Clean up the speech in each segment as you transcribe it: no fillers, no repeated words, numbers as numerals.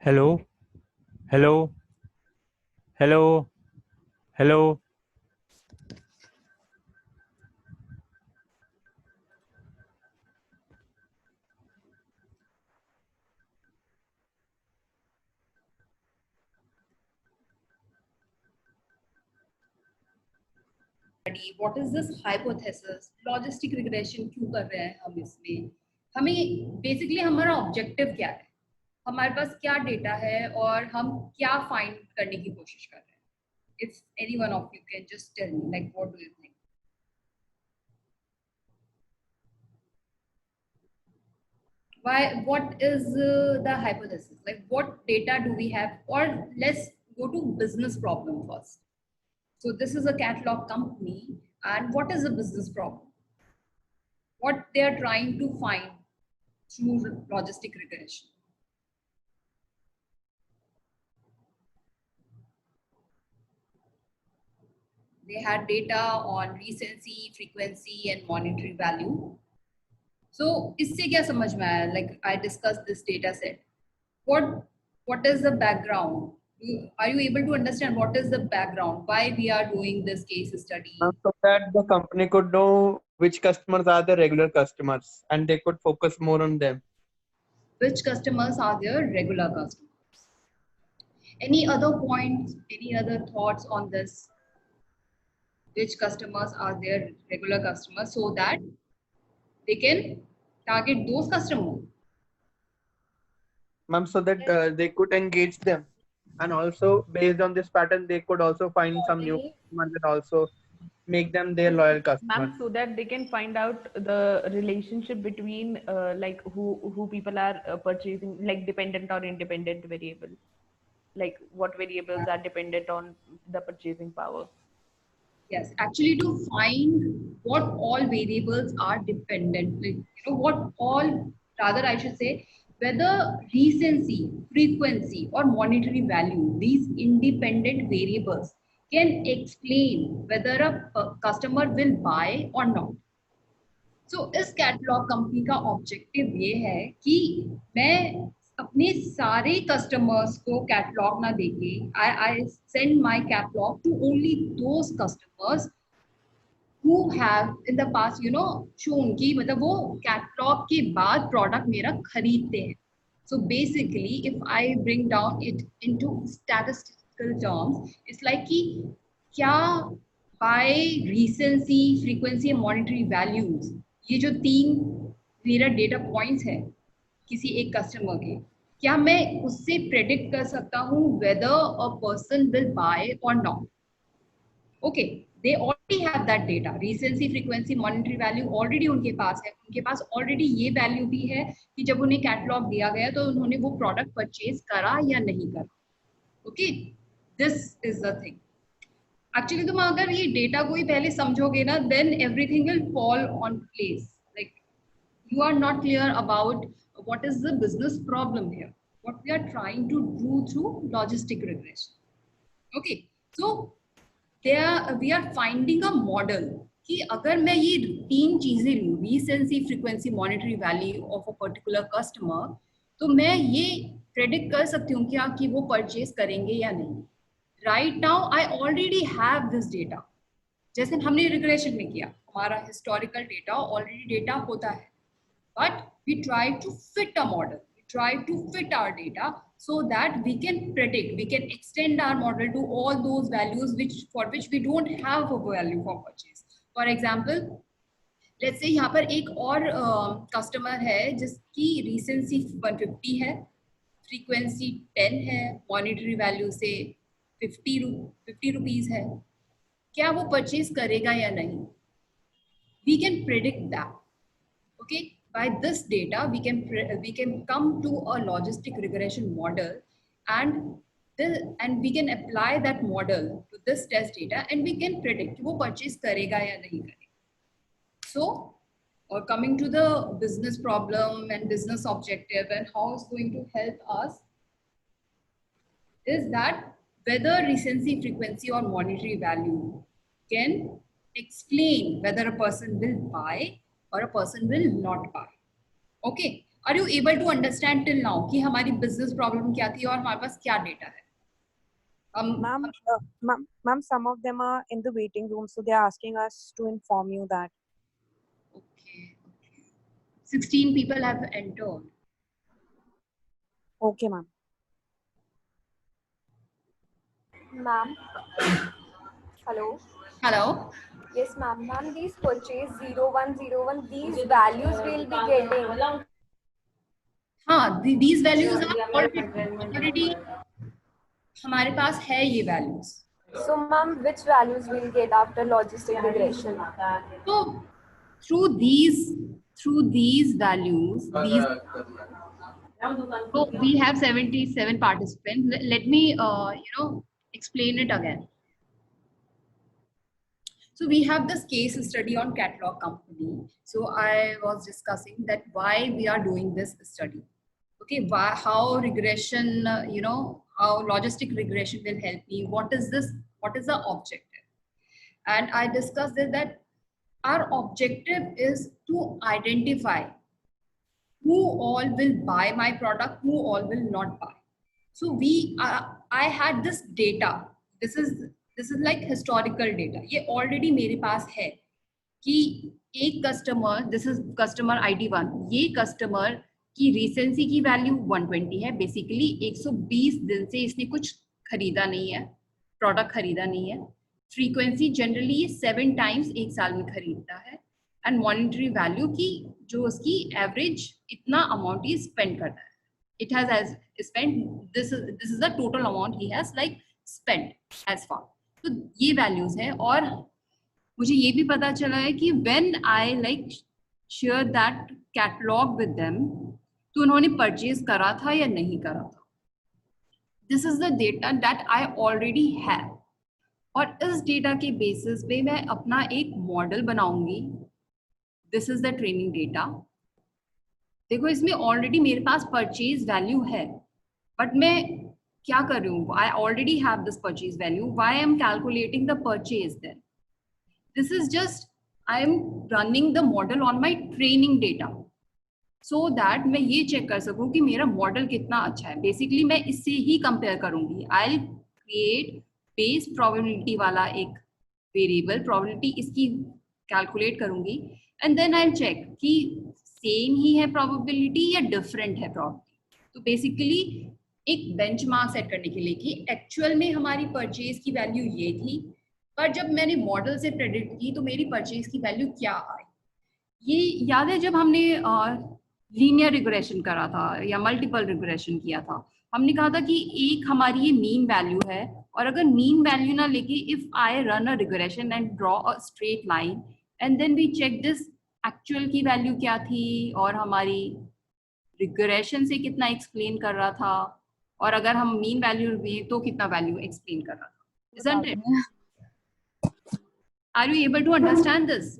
Hello, hello, hello, hello. Study what is this hypothesis logistic regression क्यों कर रहे हैं हम इसमें हमें बेसिकली हमारा ऑब्जेक्टिव क्या है हमारे पास क्या डेटा है और हम क्या फाइंड करने की कोशिश कर रहे हैं if any one of you can just tell me like what do you think why what is the hypothesis like what data do we have or let's go to business problem first so this is a catalog company and what is the business problem what they are trying to find through logistic regression. They had data on recency, frequency, and monetary value. So, इससे क्या समझ में आया? Like I discussed this data set. What is the background? Are you able to understand what is the background? Why we are doing this case study? So that the company could know which customers are the regular customers and they could focus more on them. Which customers are their regular customers? Any other points? Any other thoughts on this? Which customers are their regular customers so that they can target those customers? Ma'am, so that they could engage them. And also based on this pattern, they could also find some new customers and also make them their loyal customers. Ma'am, so that they can find out the relationship between like who people are purchasing, like dependent or independent variable, like what variables are dependent on the purchasing power. Yes, actually to find what all variables are dependent, like, what all, rather I should say, whether recency, frequency or monetary value, these independent variables can explain whether a customer will buy or not. सो इस catalogue company का objective ये है कि मैं अपने सारे customers को catalogue ना देके I send my catalogue to only those customers who have in the past shown कि मतलब वो कैटलॉग के बाद प्रोडक्ट मेरा खरीदते हैं so basically if I bring down it into statistical terms it's like कि क्या by recency frequency and monetary values ये जो तीन मेरा डेटा पॉइंट्स है किसी एक कस्टमर के क्या मैं उससे प्रेडिक्ट कर सकता हूँ whether a person will buy or not okay they already have that data recency frequency monetary value already उनके पास है उनके पास already ये वैल्यू भी है कि जब उन्हें कैटलॉग दिया गया तो उन्होंने वो प्रोडक्ट परचेज करा या नहीं करा okay this is the thing actually तुम अगर ये डेटा को ही पहले समझोगे ना then everything will fall on place like you are not clear about what is the business problem here what we are trying to do through logistic regression okay so we are finding a model कि अगर मैं ये तीन चीजें लूँ recency frequency monetary value of a particular customer तो मैं ये प्रेडिक्ट कर सकती हूँ क्या कि वो परचेज करेंगे या नहीं right now I already have this data जैसे हमने रिग्रेशन में किया हमारा हिस्टोरिकल डेटा ऑलरेडी डेटा होता है but we try to fit a model we try to fit our data so that we can predict we can extend our model to all those values for which we don't have a value for purchase for example let's say यहाँ पर एक और customer है जिसकी recency 150 है frequency 10 है monetary value से 50 rupees है क्या वो परचेज करेगा या नहीं we can predict that okay by this data we can come to a logistic regression model and we can apply that model to this test data and we can predict वो purchase करेगा या नहीं करेगा so coming to the business problem and business objective and how it's going to help us is that whether recency, frequency, or monetary value can explain whether a person will buy or a person will not buy. Okay. Are you able to understand till now कि हमारी business problem क्या थी और हमारे पास क्या data है? Ma'am, some of them are in the waiting room, so they are asking us to inform you that. Okay. 16 people have entered. Okay, ma'am. Ma'am. Hello. Hello. Yes, ma'am. Ma'am, these purchase 0101, these values will be getting. हाँ, these values are already हमारे पास है ये values. So, ma'am, which values will get after logistic regression? So through these values, so we have 77 participants. Let me explain it again. So we have this case study on catalog company. So I was discussing that why we are doing this study. Okay, how regression, how logistic regression will help me. What is this? What is the objective? And I discussed that our objective is to identify who all will buy my product, who all will not buy. So I had this data. This is like historical data. ये already मेरे पास है कि एक customer, this is customer ID 1, ये customer की recency की value 120 है. Basically 120 दिन से इसने कुछ खरीदा नहीं है, product खरीदा नहीं है. Frequency generally 7 times एक साल में खरीदता है. And monetary value की जो उसकी average इतना amount ही spend करता है. It has as spent, this is the total amount he has like spent as far. तो ये values है. और मुझे ये भी पता चला है कि when I like share that catalog with them, तो उन्होंने purchase करा था या नहीं करा था. This is the data that I already have. और इस डेटा के बेसिस पे मैं अपना एक मॉडल बनाऊंगी. This is the training data. देखो इसमें ऑलरेडी मेरे पास परचेज वैल्यू है, बट मैं क्या कर रही हूँ, I already have this purchase value. Why I am calculating the purchase then? This is just I am running the model on my training data so that मैं ये चेक कर सकूँ कि मेरा मॉडल कितना अच्छा है. बेसिकली मैं इससे ही कंपेयर करूंगी. आई क्रिएट बेस प्रोबेबिलिटी वाला एक वेरिएबल, प्रोबेबिलिटी इसकी कैलकुलेट करूंगी एंड देन आई चेक कि सेम ही है प्रोबेबिलिटी या डिफरेंट है प्रोबेबिलिटी. तो बेसिकली एक बेंचमार्क सेट करने के लिए कि एक्चुअल में हमारी परचेज की वैल्यू ये थी, पर जब मैंने मॉडल से प्रेडिक्ट की तो मेरी परचेज की वैल्यू क्या आई. ये याद है जब हमने लीनियर रिग्रेशन करा था या मल्टीपल रिग्रेशन किया था, हमने कहा था कि एक हमारी ये मीन वैल्यू है, और अगर मीन वैल्यू ना लेके if I run a regression and draw a straight line and then we check this actual की वैल्यू क्या थी और हमारी रिग्रेशन से कितना एक्सप्लेन कर रहा था, और अगर हम मीन वैल्यू लें तो कितना वैल्यू एक्सप्लेन कर रहा था. Isn't it? Are you able to understand this?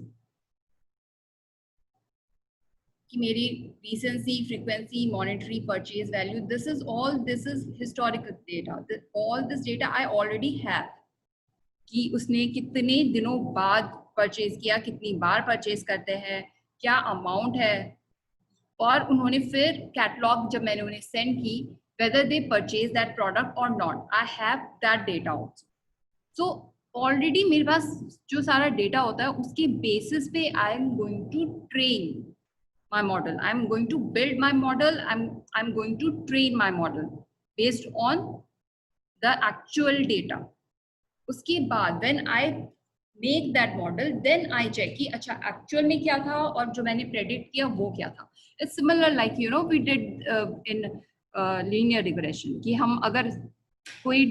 कि मेरी recency, frequency, monetary, purchase value, this is historical data. All this data I already have. कि उसने कितने दिनों बाद परचेज किया, कितनी बार परचेज करते हैं, क्या अमाउंट है, और उन्होंने फिर कैटलॉग जब मैंने उन्हें सेंड की, whether they purchase that product or not, I have that data also. So already मेरे पास जो सारा डेटा होता है उसके बेसिस पे I am going to train my model. I'm going to build my model. I'm going to train my model based on the actual data. उसके बाद when I make that model, then I check कि अच्छा actual में क्या था और जो मैंने predict किया वो क्या था. It's similar like we did in linear regression कि हम अगर कोई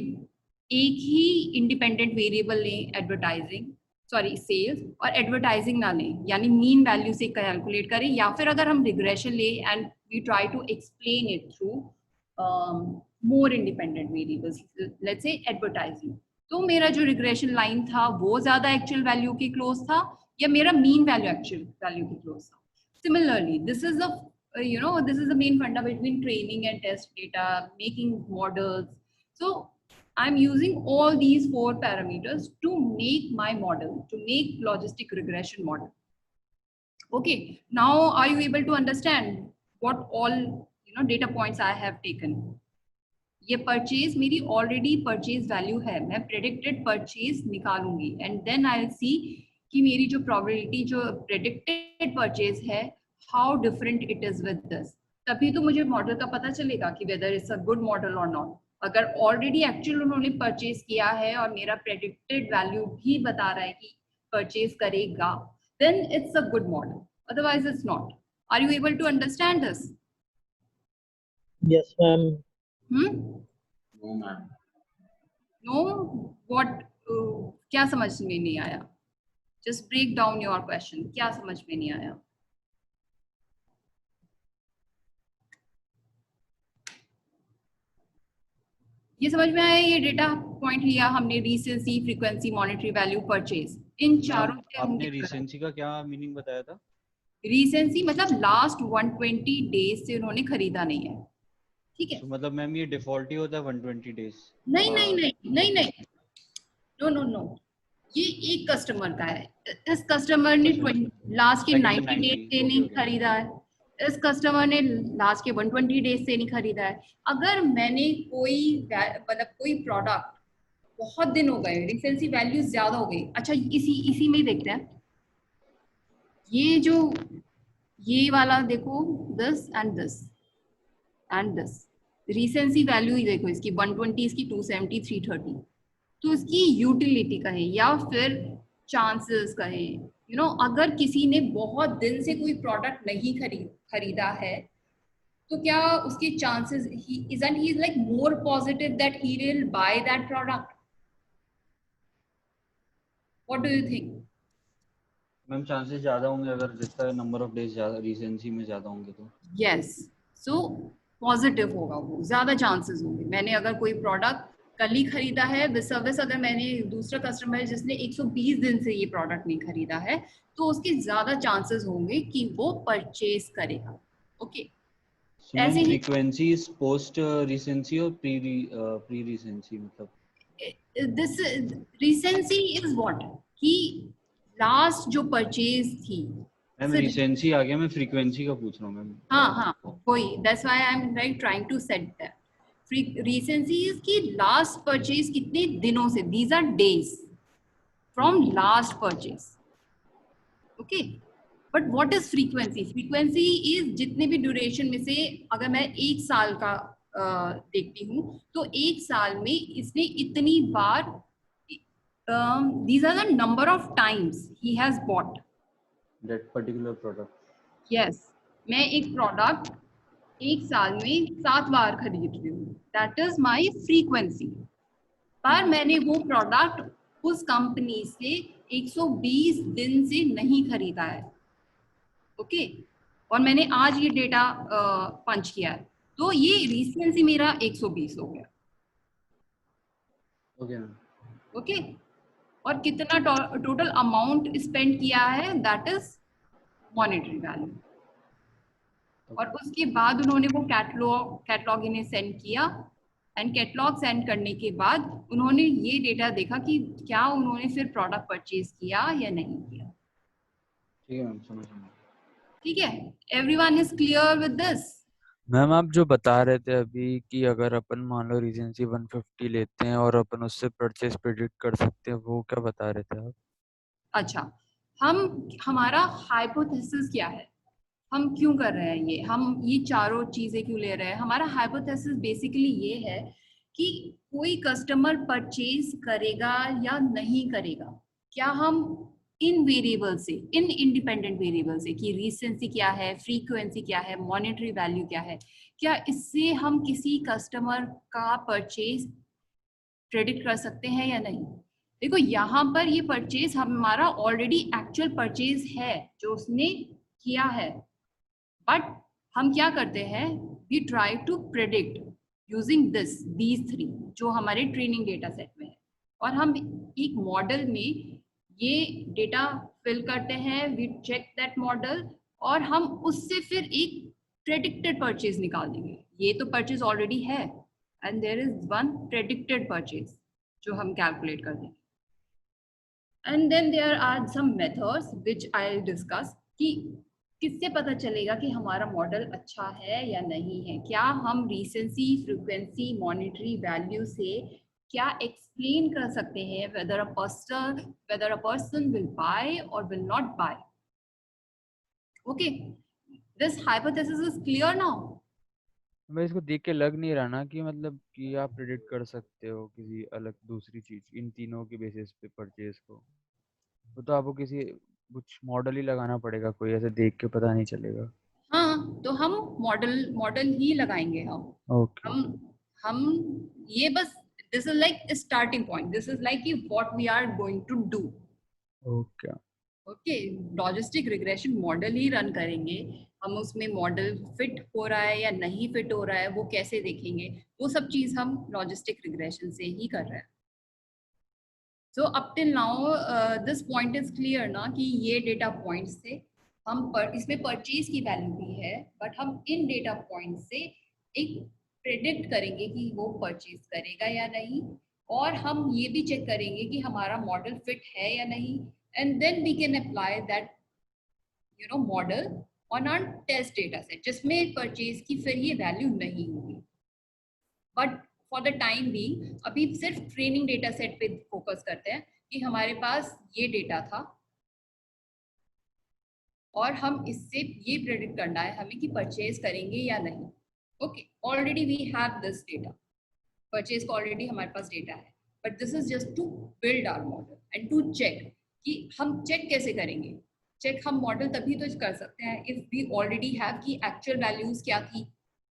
एक ही independent variable लें सेल्स और एडवर्टाइजिंग ना लें, यानी मीन वैल्यू से कैलकुलेट करें, या फिर अगर हम रिग्रेशन लें and we try to explain it through more independent variables, let's say advertising, तो मेरा जो रिग्रेशन लाइन था वो ज्यादा एक्चुअल वैल्यू के क्लोज था या मेरा मीन वैल्यू एक्चुअल वैल्यू के क्लोज था. Similarly this is the main funda between training and test data, making models. So I'm using all these 4 parameters to make my model, to make logistic regression model. Okay, now are you able to understand what all data points I have taken. ये purchase मेरी already purchase value है, मैं predicted purchase निकालूंगी and then I will see कि मेरी जो probability जो predicted purchase है how different it is with this, तभी तो मुझे मॉडल का पता चलेगा कि whether it's a good model और नॉट. अगर ऑलरेडी एक्चुअल उन्होंने परचेज किया है और मेरा प्रेडिक्टेड वैल्यू भी बता रहा है कि परचेज करेगा, then it's a good model, otherwise it's not. Are you able to understand this? Yes, ma'am. No, ma'am. No what, क्या समझ में नहीं आया? Just break down your question, क्या समझ में नहीं आया? ये समझ में आया? ये डेटा पॉइंट लिया हमने, रीसेंसी, फ्रीक्वेंसी, मॉनेटरी वैल्यू, परचेज, इन चारों से हम आपने रीसेंसी का क्या मीनिंग बताया था? रीसेंसी मतलब लास्ट 120 डेज से उन्होंने खरीदा नहीं है. ठीक है, तो मतलब मैम ये डिफॉल्ट ही होता है 120 डेज? नहीं नहीं नहीं नहीं नहीं, नो नो नो, ये एक कस्टमर का है. इस कस्टमर ने लास्ट के 90 डेज से नहीं खरीदा है, इस कस्टमर ने लास्ट के 120 डेज से नहीं खरीदा है. अगर मैंने कोई मतलब कोई प्रोडक्ट बहुत दिन हो गए, रिसेंसी वैल्यू ज्यादा हो गई. अच्छा, इसी में ही देखते हैं. ये वाला देखो, this and this and this, recency value ही देखो इसकी 120, इसकी 270, 330. तो इसकी यूटिलिटी कहें या फिर चांसेस कहें, अगर किसी ने बहुत दिन से कोई प्रोडक्ट नहीं खरीदा है तो क्या उसके chances, isn't he like more positive that he will buy that product? What do you think? Ma'am chances ज्यादा होंगे अगर जितना नंबर ऑफ डेज ज्यादा रीसेंसी में ज्यादा होंगे तो. Yes, so पॉजिटिव होगा, वो ज्यादा चांसेस होंगे. मैंने अगर कोई प्रोडक्ट कल ही खरीदा है विद सर्विस, अगर मैंने दूसरा कस्टमर है जिसने 120 दिन से ये प्रोडक्ट नहीं खरीदा है, तो उसके ज्यादा चांसेस होंगे कि वो परचेज करेगा. ओके, ऐसे ही फ्रीक्वेंसी इज पोस्ट रीसेंसी और प्री रीसेंसी, मतलब दिस रिसेंसी इज व्हाट कि लास्ट जो परचेज थी. मैम रीसेंसी आ गया, मैं फ्रीक्वेंसी का पूछ रहा हूँ मैम. हाँ कोई, that's why I am like trying to set that. Recency is की लास्ट परचेज कितने दिनों से, these are days from last purchase. Okay, but what is frequency? Frequency is जितने भी ड्यूरेशन में से, अगर मैं एक साल का देखती हूँ तो एक साल में इसने इतनी बार, these are the number of times ही has bought that particular product. Yes, मैं एक प्रोडक्ट एक साल में 7 बार खरीद रही हूँ, दैट इज माई फ्रीक्वेंसी. पर मैंने वो प्रोडक्ट उस कंपनी से 120 दिन से नहीं खरीदा है. ओके, और मैंने आज ये डेटा पंच किया है, तो ये रीसेंसी मेरा 120 हो गया. ओके ओके, और कितना टोटल अमाउंट स्पेंड किया है, दैट इज मॉनेटरी वैल्यू. और उसके बाद उन्होंने वो कैटलॉग इन्हें सेंड किया, एंड कैटलॉग सेंड करने के बाद उन्होंने ये डेटा देखा कि क्या उन्होंने फिर प्रोडक्ट परचेज किया या नहीं किया. ठीक है मैम, समझ गया. ठीक है, everyone is clear with this? Ma'am आप जो बता रहे थे अभी कि अगर अपन मान लो रीजेंसी 150 लेते हैं और अपन उससे परचेज प्रेडिक्ट कर सकते हैं, वो क्या बता रहे थे आप? अच्छा, हमारा हाइपोथेसिस क्या है, हम क्यों कर रहे हैं ये, हम ये चारों चीजें क्यों ले रहे हैं? हमारा हाइपोथेसिस बेसिकली ये है कि कोई कस्टमर परचेज करेगा या नहीं करेगा. क्या हम इन वेरिएबल से, इन इंडिपेंडेंट वेरिएबल से कि रीसेंसी क्या है, फ्रीक्वेंसी क्या है, मॉनेटरी वैल्यू क्या है, क्या इससे हम किसी कस्टमर का परचेज प्रेडिक्ट कर सकते हैं या नहीं? देखो, यहाँ पर ये परचेज हमारा ऑलरेडी एक्चुअल परचेज है जो उसने किया है, बट हम क्या करते हैं, we try to predict using these 3 जो हमारे ट्रेनिंग डेटा सेट में है, और हम एक मॉडल में ये डेटा फिल करते हैं, वी चेक दैट मॉडल, और हम उससे फिर एक प्रेडिक्टेड परचेज निकाल देंगे. ये तो परचेज ऑलरेडी है, and there is one predicted purchase जो हम कैलकुलेट कर देंगे. And then there are some methods which I will discuss कि किससे पता चलेगा कि हमारा मॉडल अच्छा है या नहीं है? क्या हम रीसेंसी, फ्रीक्वेंसी, मॉनिटरी वैल्यू से क्या एक्सप्लेन कर सकते हैं whether a person will buy or will not buy? Okay, this hypothesis is clear now. मैं इसको देख के लग नहीं रहा ना कि मतलब कि आप प्रिडिक्ट कर सकते हो किसी अलग दूसरी चीज इन तीनों के बेसिस पे परचेज को। वो तो आपको किसी कुछ मॉडल ही लगाना पड़ेगा, कोई ऐसे देख के पता नहीं चलेगा। हाँ, तो हम मॉडल ही लगाएंगे ओके हम ये बस this is like starting point, this is like what we are going to do. Okay okay, logistic regression model ही रन करेंगे हम, उसमें मॉडल फिट हो रहा है या नहीं फिट हो रहा है वो कैसे देखेंगे, वो सब चीज हम लॉजिस्टिक रिग्रेशन से ही कर रहे हैं। So up till now this point is clear ना कि ये डेटा पॉइंट से हम इसमें परचेज की वैल्यू भी है, बट हम इन डेटा पॉइंट से एक प्रेडिक्ट करेंगे कि वो परचेज करेगा या नहीं, और हम ये भी चेक करेंगे कि हमारा मॉडल फिट है या नहीं, and then we can apply that model on our test data set जिसमें परचेज की फिर ये वैल्यू नहीं होगी। बट फॉर द टाइम भी अभी सिर्फ ट्रेनिंग डेटा सेट पे फोकस करते हैं कि हमारे पास ये डेटा था और हम इससे ये प्रेडिक्ट करना है हमें कि परचेज करेंगे या नहीं। Okay, already we have this data, purchase का ऑलरेडी हमारे पास डेटा है, but this is just to build our model and to check कि हम चेक कैसे करेंगे। चेक हम मॉडल तभी तो कर सकते हैं इफ वी ऑलरेडी हैव कि एक्चुअल वैल्यूज क्या थी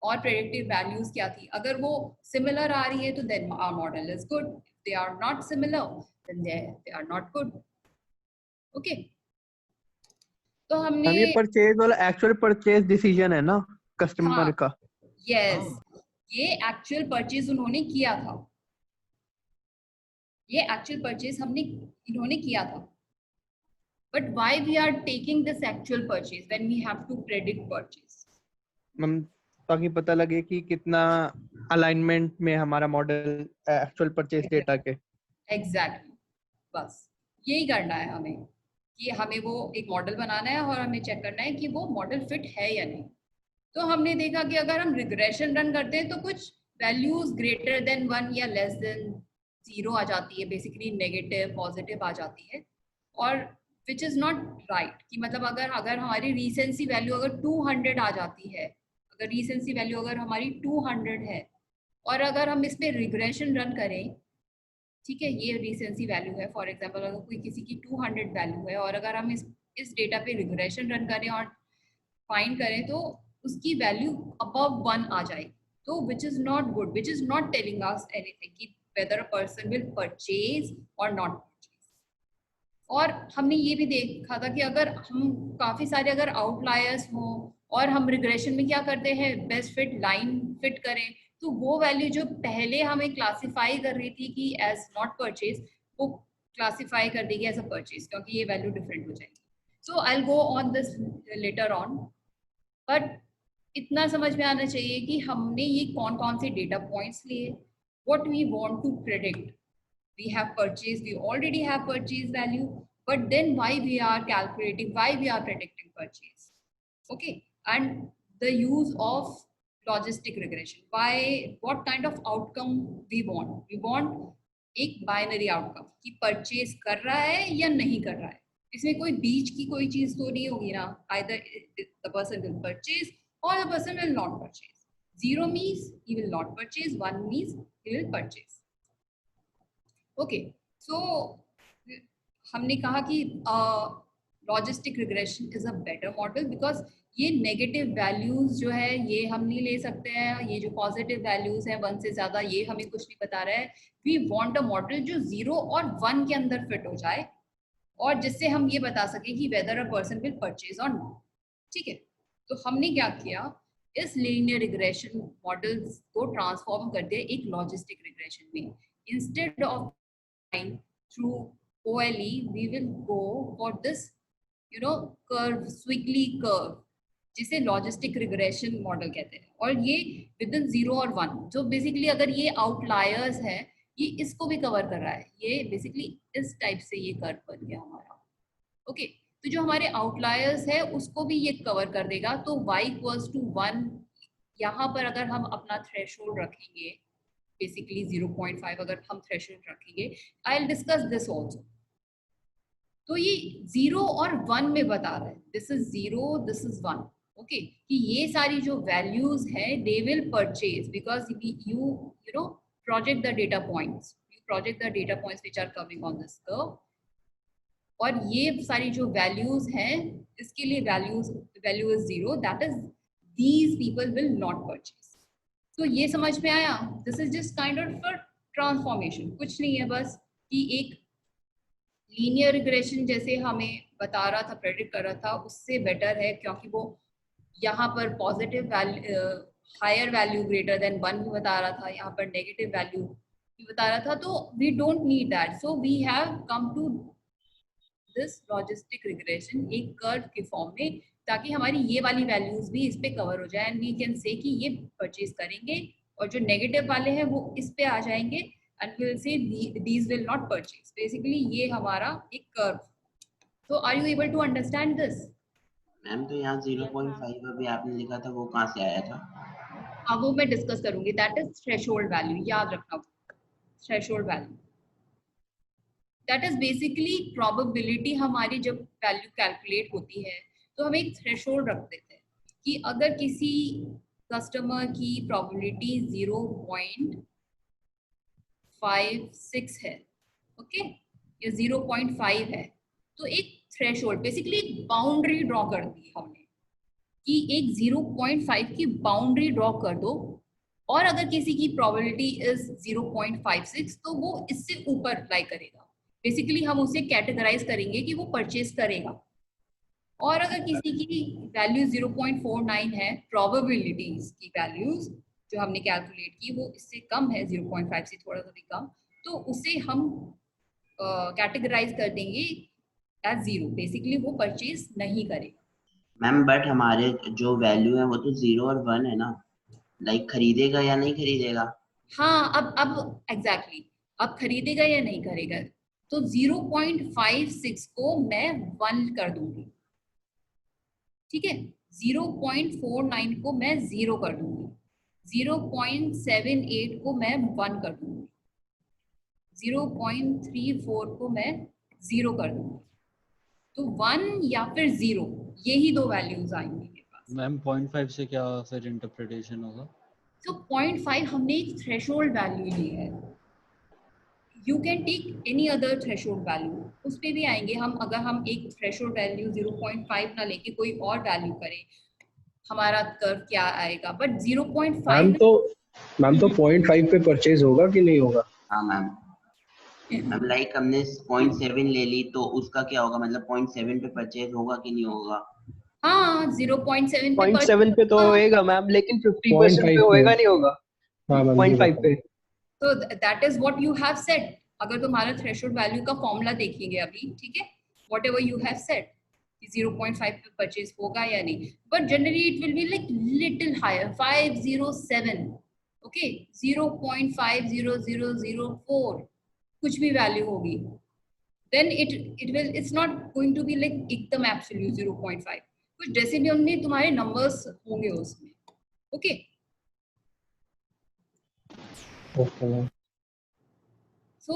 और प्रेडिक्टिव वैल्यूज क्या थी। अगर वो सिमिलर आ रही है तो then our model is good, if they are not similar then they are not good. Okay, तो हमने ये परचेज वाला एक्चुअल परचेज डिसीजन है ना कस्टमर हाँ, का। यस, ये एक्चुअल परचेज उन्होंने किया था, ये एक्चुअल परचेज इन्होंने किया था। But why we are taking this actual purchase when we have to predict purchase? ताकि पता लगे कि कितना अलाइनमेंट में हमारा मॉडल एक्चुअल परचेज डेटा के। Exactly, बस यही करना है हमें कि हमें वो एक मॉडल बनाना है और हमें चेक करना है कि वो मॉडल फिट है या नहीं। तो हमने देखा कि अगर हम रिग्रेशन रन करते हैं तो कुछ वैल्यूज ग्रेटर देन 1 या लेस देन 0 आ जाती है, बेसिकली नेगेटिव पॉजिटिव आ जाती है, और विच इज़ नॉट राइट कि मतलब अगर हमारी रीसेंसी वैल्यू अगर 200 आ जाती है, अगर रीसेंसी वैल्यू अगर हमारी 200 है और अगर हम इस पर रिग्रेशन रन करें, ठीक है, ये रीसेंसी वैल्यू है फॉर एग्जांपल, अगर कोई किसी की 200 वैल्यू है और अगर हम इस डेटा पे रिग्रेशन रन करें और फाइंड करें तो उसकी वैल्यू अबव 1 आ जाएगी, तो which is not good, which is not telling us anything कि whether a person will purchase or not purchase। और हमने ये भी देखा था कि अगर हम काफ़ी सारे अगर आउटलायर्स हों और हम रिग्रेशन में क्या करते हैं, बेस्ट फिट लाइन फिट करें, तो वो वैल्यू जो पहले हमें क्लासिफाई कर रही थी कि एज नॉट परचेज, वो क्लासिफाई कर देगी एज अ परचेज, क्योंकि ये वैल्यू डिफरेंट हो जाएगी। So I will go on this later on, but इतना समझ में आना चाहिए कि हमने ये कौन कौन से डेटा पॉइंट्स लिए, what we want to predict। We have purchase, we already have purchase value, but then why we are calculating, why we are predicting purchase? Okay, and the use of logistic regression, why, what kind of outcome we want? We want एक binary outcome कि purchase कर रहा है या नहीं कर रहा है, इसमें कोई बीच की कोई चीज तो नहीं होगी ना, either the person will purchase or the person will not purchase। 0 means he will not purchase, 1 means he will purchase। Okay, so हमने कहा कि logistic regression is a better model because ये नेगेटिव वैल्यूज जो है ये हम नहीं ले सकते हैं, ये जो पॉजिटिव वैल्यूज हैं 1 से ज्यादा ये हमें कुछ नहीं बता रहा है। वी वांट अ मॉडल जो 0 और 1 के अंदर फिट हो जाए और जिससे हम ये बता सकें कि weather a person will purchase और नॉट। ठीक है, तो हमने क्या किया, इस लीनियर रिग्रेशन मॉडल्स को ट्रांसफॉर्म कर दिया एक लॉजिस्टिक रिग्रेशन में। Instead of through OLE we will go for this curve, squiggly curve, जिसे लॉजिस्टिक रिग्रेशन मॉडल कहते हैं, और ये विद इन 0 और 1 जो बेसिकली अगर ये आउटलायर्स है ये इसको भी कवर कर रहा है, ये बेसिकली इस टाइप से ये कर्व बन गया हमारा। ओके, तो जो हमारे आउटलायर्स है उसको भी ये कवर कर देगा। तो y इक्वल्स टू 1, यहाँ पर अगर हम अपना थ्रेशोल्ड रखेंगे, बेसिकली 0.5 अगर हम थ्रेशोल्ड रखेंगे, I will discuss this also. तो ये 0 और 1 में बता रहा है, this is 0, this is 1, okay, कि ये सारी जो वैल्यूज है they will purchase because you know project the data points, you project the data points which are coming on this curve, और ये सारी जो वैल्यूज हैं इसके लिए value is 0, that is these people will not purchase. तो ये समझ में आया? This is just kind of transformation, कुछ नहीं है, बस कि एक लीनियर रिग्रेशन जैसे हमें बता रहा था, प्रेडिक्ट कर रहा था, उससे बेटर है, क्योंकि वो यहाँ पर positive value, higher value greater than 1 भी बता रहा था, यहाँ पर नेगेटिव वैल्यू भी बता रहा था। तो we don't need that, so we have come to this logistic regression एक कर्व के फॉर्म में, ताकि हमारी ये वाली वैल्यूज भी इस पे कवर हो जाए एंड वी कैन से कि ये परचेज करेंगे, और जो नेगेटिव वाले हैं वो इस पे आ जाएंगे and we will say these will not purchase. Basically ये हमारा एक कर्व। तो are you able to understand this? Ma'am तो यहाँ 0.5 अभी आपने लिखा था, वो कहाँ से आया था? हाँ, वो मैं डिस्कस करूंगी, दैट इज थ्रेशोल्ड वैल्यू, याद रखना, threshold value that is basically probability. हमारी जब वैल्यू कैलकुलेट होती है तो हम एक थ्रेशोल्ड रख देते हैं कि अगर किसी कस्टमर की प्रोबेबिलिटी 0.56 है, ओके, या 0.5 है, तो एक थ्रेशोल्ड, बेसिकली एक बाउंड्री ड्रॉ कर दी हमने कि एक 0.5 की बाउंड्री ड्रॉ कर दो, और अगर किसी की प्रोबेबिलिटी इज 0.56 तो वो इससे ऊपर अप्लाई करेगा। बेसिकली हम उसे कैटेगराइज करेंगे कि वो परचेज करेगा। और अगर किसी की वैल्यू 0.49 है, प्रोबेबिलिटीज की वैल्यूज जो हमने कैलकुलेट की वो इससे कम है, 0.5 से थोड़ा सा भी कम, तो उसे हम कैटेगराइज कर देंगे एज 0, बेसिकली वो परचेज नहीं करेगा। मैम बट हमारे जो वैल्यू है वो तो 0 और 1 है ना, लाइक खरीदेगा या नहीं खरीदेगा? हाँ, अब एग्जैक्टली अब खरीदेगा या नहीं करेगा, तो 0.56 को मैं 1 कर दूंगी, ठीक है, 0.49 को मैं 0 कर दूंगी, 0.78 को मैं 1 कर दूंगी, 0.34 को मैं 0 कर दूंगी। तो 1 या फिर 0, यही दो वैल्यूज आएंगी मेरे पास। मैम 0.5 से क्या फिर इंटरप्रिटेशन होगा? तो 0.5 हमने एक थ्रेशोल्ड वैल्यू ली है, you can take any other threshold value, उस पर भी आएंगे हम। अगर हम एक थ्रेशोल्ड वैल्यू 0.5 ना लेके कोई और वैल्यू करें, हमारा कर्व क्या आएगा, बट 0.5 मैम तो 0.5 पे परचेज होगा कि नहीं होगा? हाँ मैम, अब लाइक हमने 0.7 ले ली तो उसका क्या होगा, मतलब 0.7 पे परचेज होगा कि नहीं होगा? हाँ, 0.7 पे 0.7 पे तो होएगा मैम, लेकिन 50% पे 0.5 होएगा नहीं होगा? हाँ मैम 0.5 पे। तो that is what you have said. अगर तुम्हारा थ्रेशोल्ड वैल्यू का फॉर्मूला देखेंगे अभी, ठीक है, व्हाटएवर यू हैव सेड, 0.5 पे परचेज होगा या नहीं, but generally it will be like little higher, 507, okay, 0.50004 कुछ भी वैल्यू होगी, then it's not going to be like एकदम absolute 0.5, कुछ डेसिमल में तुम्हारे नंबर्स होंगे उसमें, ओके। सो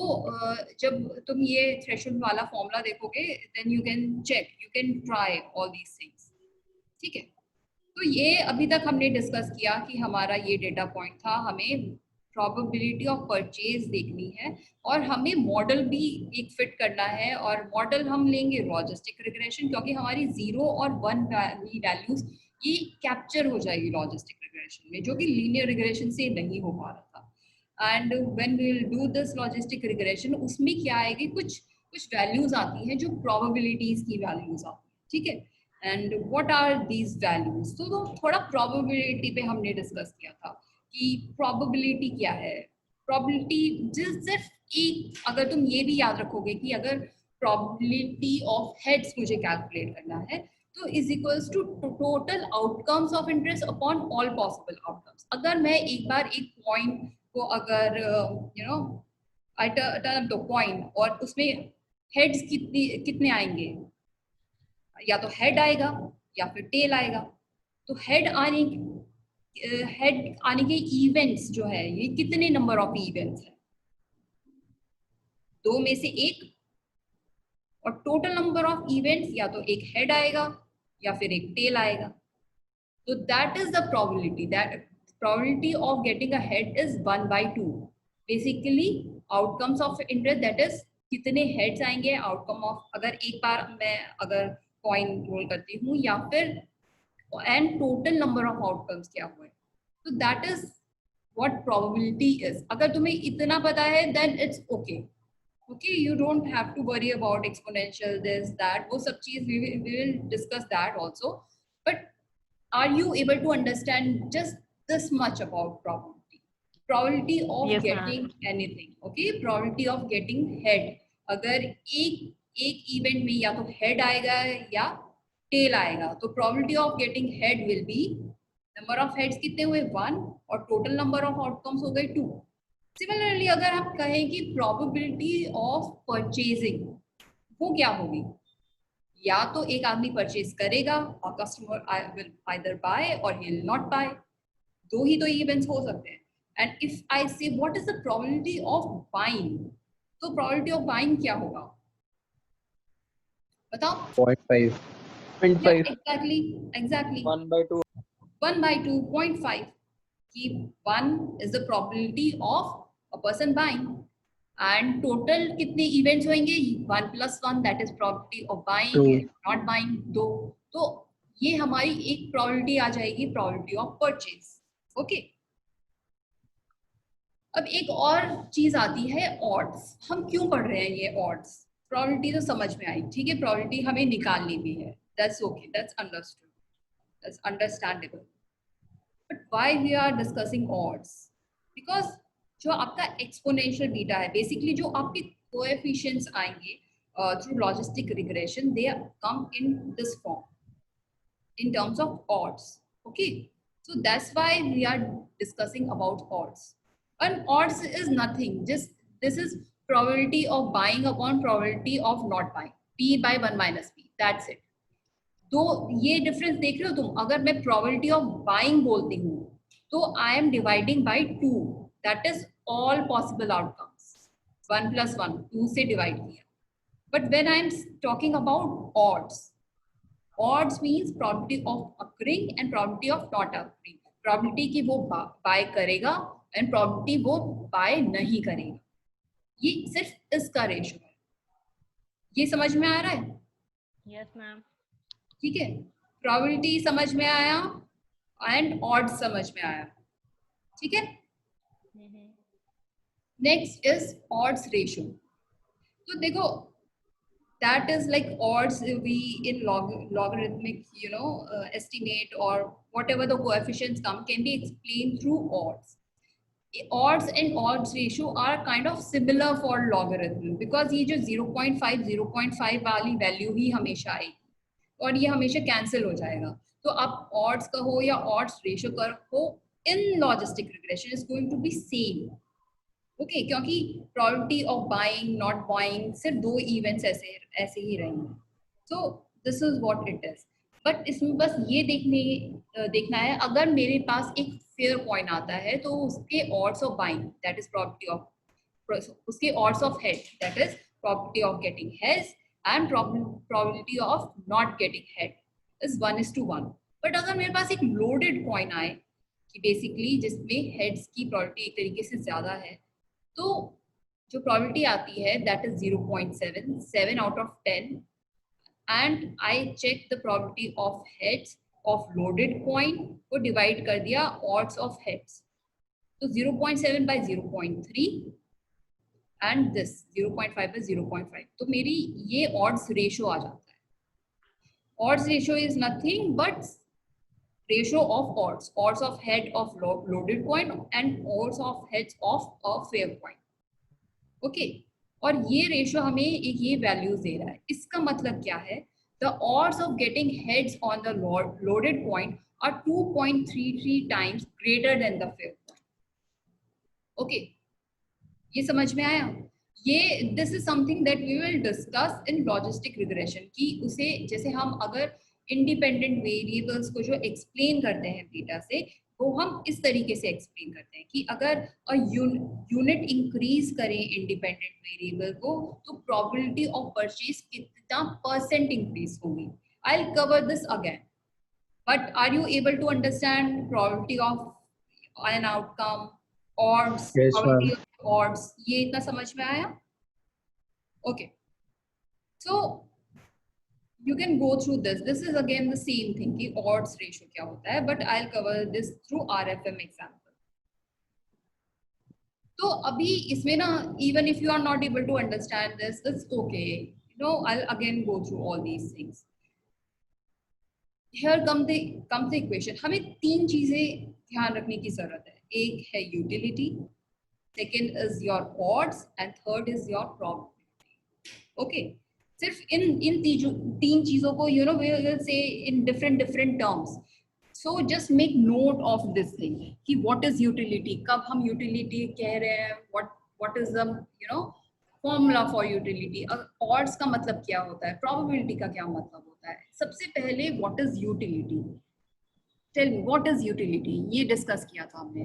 जब तुम ये थ्रेशोल्ड वाला फॉर्मूला देखोगे, then you can check, you can try all these things, ठीक है। तो ये अभी तक हमने डिस्कस किया कि हमारा ये डेटा पॉइंट था, हमें प्रोबेबिलिटी ऑफ परचेज देखनी है और हमें मॉडल भी एक फिट करना है, और मॉडल हम लेंगे लॉजिस्टिक रिग्रेशन, क्योंकि हमारी 0 और 1 वैल्यूज ये कैप्चर हो जाएगी लॉजिस्टिक रिग्रेशन में, जो कि लीनियर रिग्रेशन से नहीं हो पा रहा था। And when we will do this logistic regression, उसमें क्या आएगी, कुछ वैल्यूज आती हैं जो प्रोबेबिलिटीज की वैल्यूज आती हैं, ठीक है। And what are these values, तो थोड़ा प्रोबेबिलिटी पे हमने डिस्कस किया था कि प्रोबेबिलिटी क्या है। प्रोबेबिलिटी सिर्फ एक, अगर तुम ये भी याद रखोगे कि अगर प्रोबेबिलिटी ऑफ हेड्स मुझे कैलकुलेट करना है, तो is equals to total outcomes of interest upon all possible outcomes. अगर मैं एक बार एक पॉइंट को अगर आई टर्न द पॉइंट और उसमें हेड्स कितने आएंगे, या तो हेड आएगा या फिर टेल आएगा। तो हेड आने के इवेंट्स जो है, ये कितने नंबर ऑफ इवेंट्स है? 2 में से 1। और टोटल नंबर ऑफ इवेंट्स या तो एक हेड आएगा या फिर एक टेल आएगा। तो that is the probability, that probability of getting a head is 1/2। Basically outcomes of interest that is कितने हेड्स आएंगे आउटकम ऑफ, अगर एक बार मैं अगर कॉइन रोल करती हूँ, या फिर and total number of outcomes क्या हुए। तो that is what probability is. अगर तुम्हें इतना पता है then it's okay, okay, you don't have to worry about exponential this that, वो सब चीज we will discuss that also. But are you able to understand just this much about probability of Yes, getting anything? Okay, probability of getting head, अगर एक event में या तो head आएगा या टेल आएगा, तो probability of getting head will be number of heads कितने हुए 1 और total number of outcomes हो गए 2। सिमिलरली अगर आप कहें कि probability of purchasing, वो क्या होगी? या तो एक आदमी परचेज करेगा और कस्टमर विल आइदर बाय और ही विल नॉट बाय, दो ही तो इवेंट्स हो सकते हैं। एंड इफ आई से what is the probability of buying, तो प्रोबेबिलिटी ऑफ बाइंग क्या होगा बताओ? 0.5 एग्जैक्टली 1/2 1/2 0.5 कि 1 is the probability of a person buying and total कितने events होंगे? 1 + 1 that is probability of buying and not buying 2। तो ये हमारी एक probability आ जाएगी, probability of purchase। ओके, अब एक और चीज आती है ऑड्स। हम क्यों पढ़ रहे हैं ये ऑड्स? प्रोबेबिलिटी तो समझ में आई, ठीक है, प्रोबेबिलिटी हमें निकालनी भी है, that's okay, that's understood, that's understandable. But why we are discussing odds? Because जो आपका एक्सपोनेंशियल बीटा है, बेसिकली जो आपके कोएफिशिएंट्स आएंगे through logistic regression, they come in this form in terms of odds, okay? So that's why we are discussing about odds. And odds is nothing, just this is probability of buying upon probability of not buying, p by 1 - p, that's it। तो ये difference देख रहे हो तुम? अगर मैं probability of buying बोलती हूँ तो I am dividing by 2, that is all possible outcomes, 1 + 1 2 से डिवाइड किया। But when I am talking about odds, odds means probability of occurring and probability of not occurring, probability कि वो bye करेगा and probability वो bye नहीं करेगा। ये सिर्फ इसका रेशो है। ये समझ में आ रहा है? Yes, ma'am. ठीक है, probability समझ में आया and odds समझ में आया, ठीक है। Next is odds ratio। तो देखो, that is like odds we in logarithmic, estimate or whatever the coefficients come can be explained through odds। Odds and odds ratio are kind of similar for logarithm, because ये जो 0.5 वाली value ही हमेशा आएगी और ये हमेशा कैंसिल हो जाएगा। तो आप odds कहो या odds ratio कहो, in logistic regression is going to be same, okay, क्योंकि probability of buying not buying सिर्फ 2 इवेंट्स ऐसे ही रहेंगे। So this is what it is. But इसमें बस ये देखना है, अगर मेरे पास एक फेयर कॉइन आता है तो उसके odds of buying that is probability of, उसके odds of head that is probability of getting heads and probability of not getting head is 1:1। But अगर मेरे पास एक लोडेड कॉइन आए कि बेसिकली जिसमें हेड्स की प्रोबेबिलिटी एक तरीके से ज्यादा है, तो जो प्रोबेबिलिटी आती है that is 0.7, 7 out of 10, and I check the probability of heads of loaded coin को डिवाइड कर दिया odds of heads, तो 0.7 by 0.3 and this 0.5 by 0.5, तो मेरी ये odds ratio आ जाता है। Odds ratio is nothing but ratio of odds of head of loaded coin and odds of heads of a fair coin, okay. और ये ratio हमें एक ये वैल्यूज दे रहा है। इसका मतलब क्या है? the odds of getting heads on the loaded coin are 2.33 times greater than the fair coin, okay. ये समझ में आया? ये this is something that we will discuss in logistic regression कि उसे जैसे हम अगर इंडिपेंडेंट वेरिएबल्स को जो एक्सप्लेन करते हैं बीटा से, वो हम इस तरीके से एक्सप्लेन करते हैं कि अगर यूनिट इंक्रीज करें इंडिपेंडेंट वेरिएबल को तो प्रोबेबिलिटी ऑफ परचेज कितना परसेंट इंक्रीज होगी. I will cover this again, but are you able to understand probability of an outcome, odds, Yes, probability ma'am. of odds, ये इतना समझ में आया? Okay, so you can go through this. This is again the same thing कि odds ratio क्या होता है, but I'll cover this through RFM example. तो अभी इसमें ना, even if you are not able to understand this, it's okay. You know, I'll again go through all these things. Here comes the equation. हमें तीन चीजें ध्यान रखने की जरूरत है. एक है utility, second is your odds, and third is your probability. Okay, सिर्फ इन तीन चीजों को you know we will say in different terms. So just make note of this thing कि what is utility, कब हम utility कह रहे हैं, what is the you know formula for utility, odds का मतलब क्या होता है, probability का क्या मतलब होता है. सबसे पहले what is utility? Tell me what is utility? ये डिस्कस किया था हमने.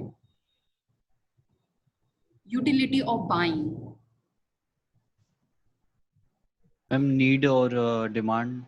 Utility of buying. need और demand.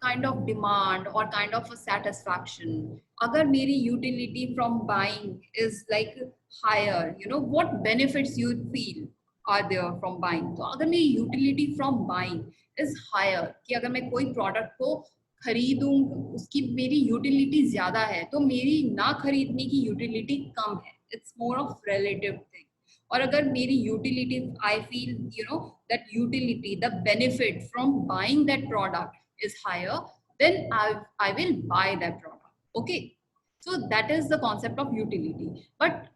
Kind of demand or kind of a satisfaction. अगर मेरी utility from buying is like higher, you know what benefits you feel are there from buying. तो अगर मेरी utility from buying is higher, कि अगर मैं कोई product को खरीदूं उसकी मेरी utility ज्यादा है तो मेरी ना खरीदने की utility कम है. It's more of relative thing. और अगर मेरी utility, I feel you know that utility, the benefit from buying that product is higher, then I will buy that product. Okay, so that is the concept of utility. But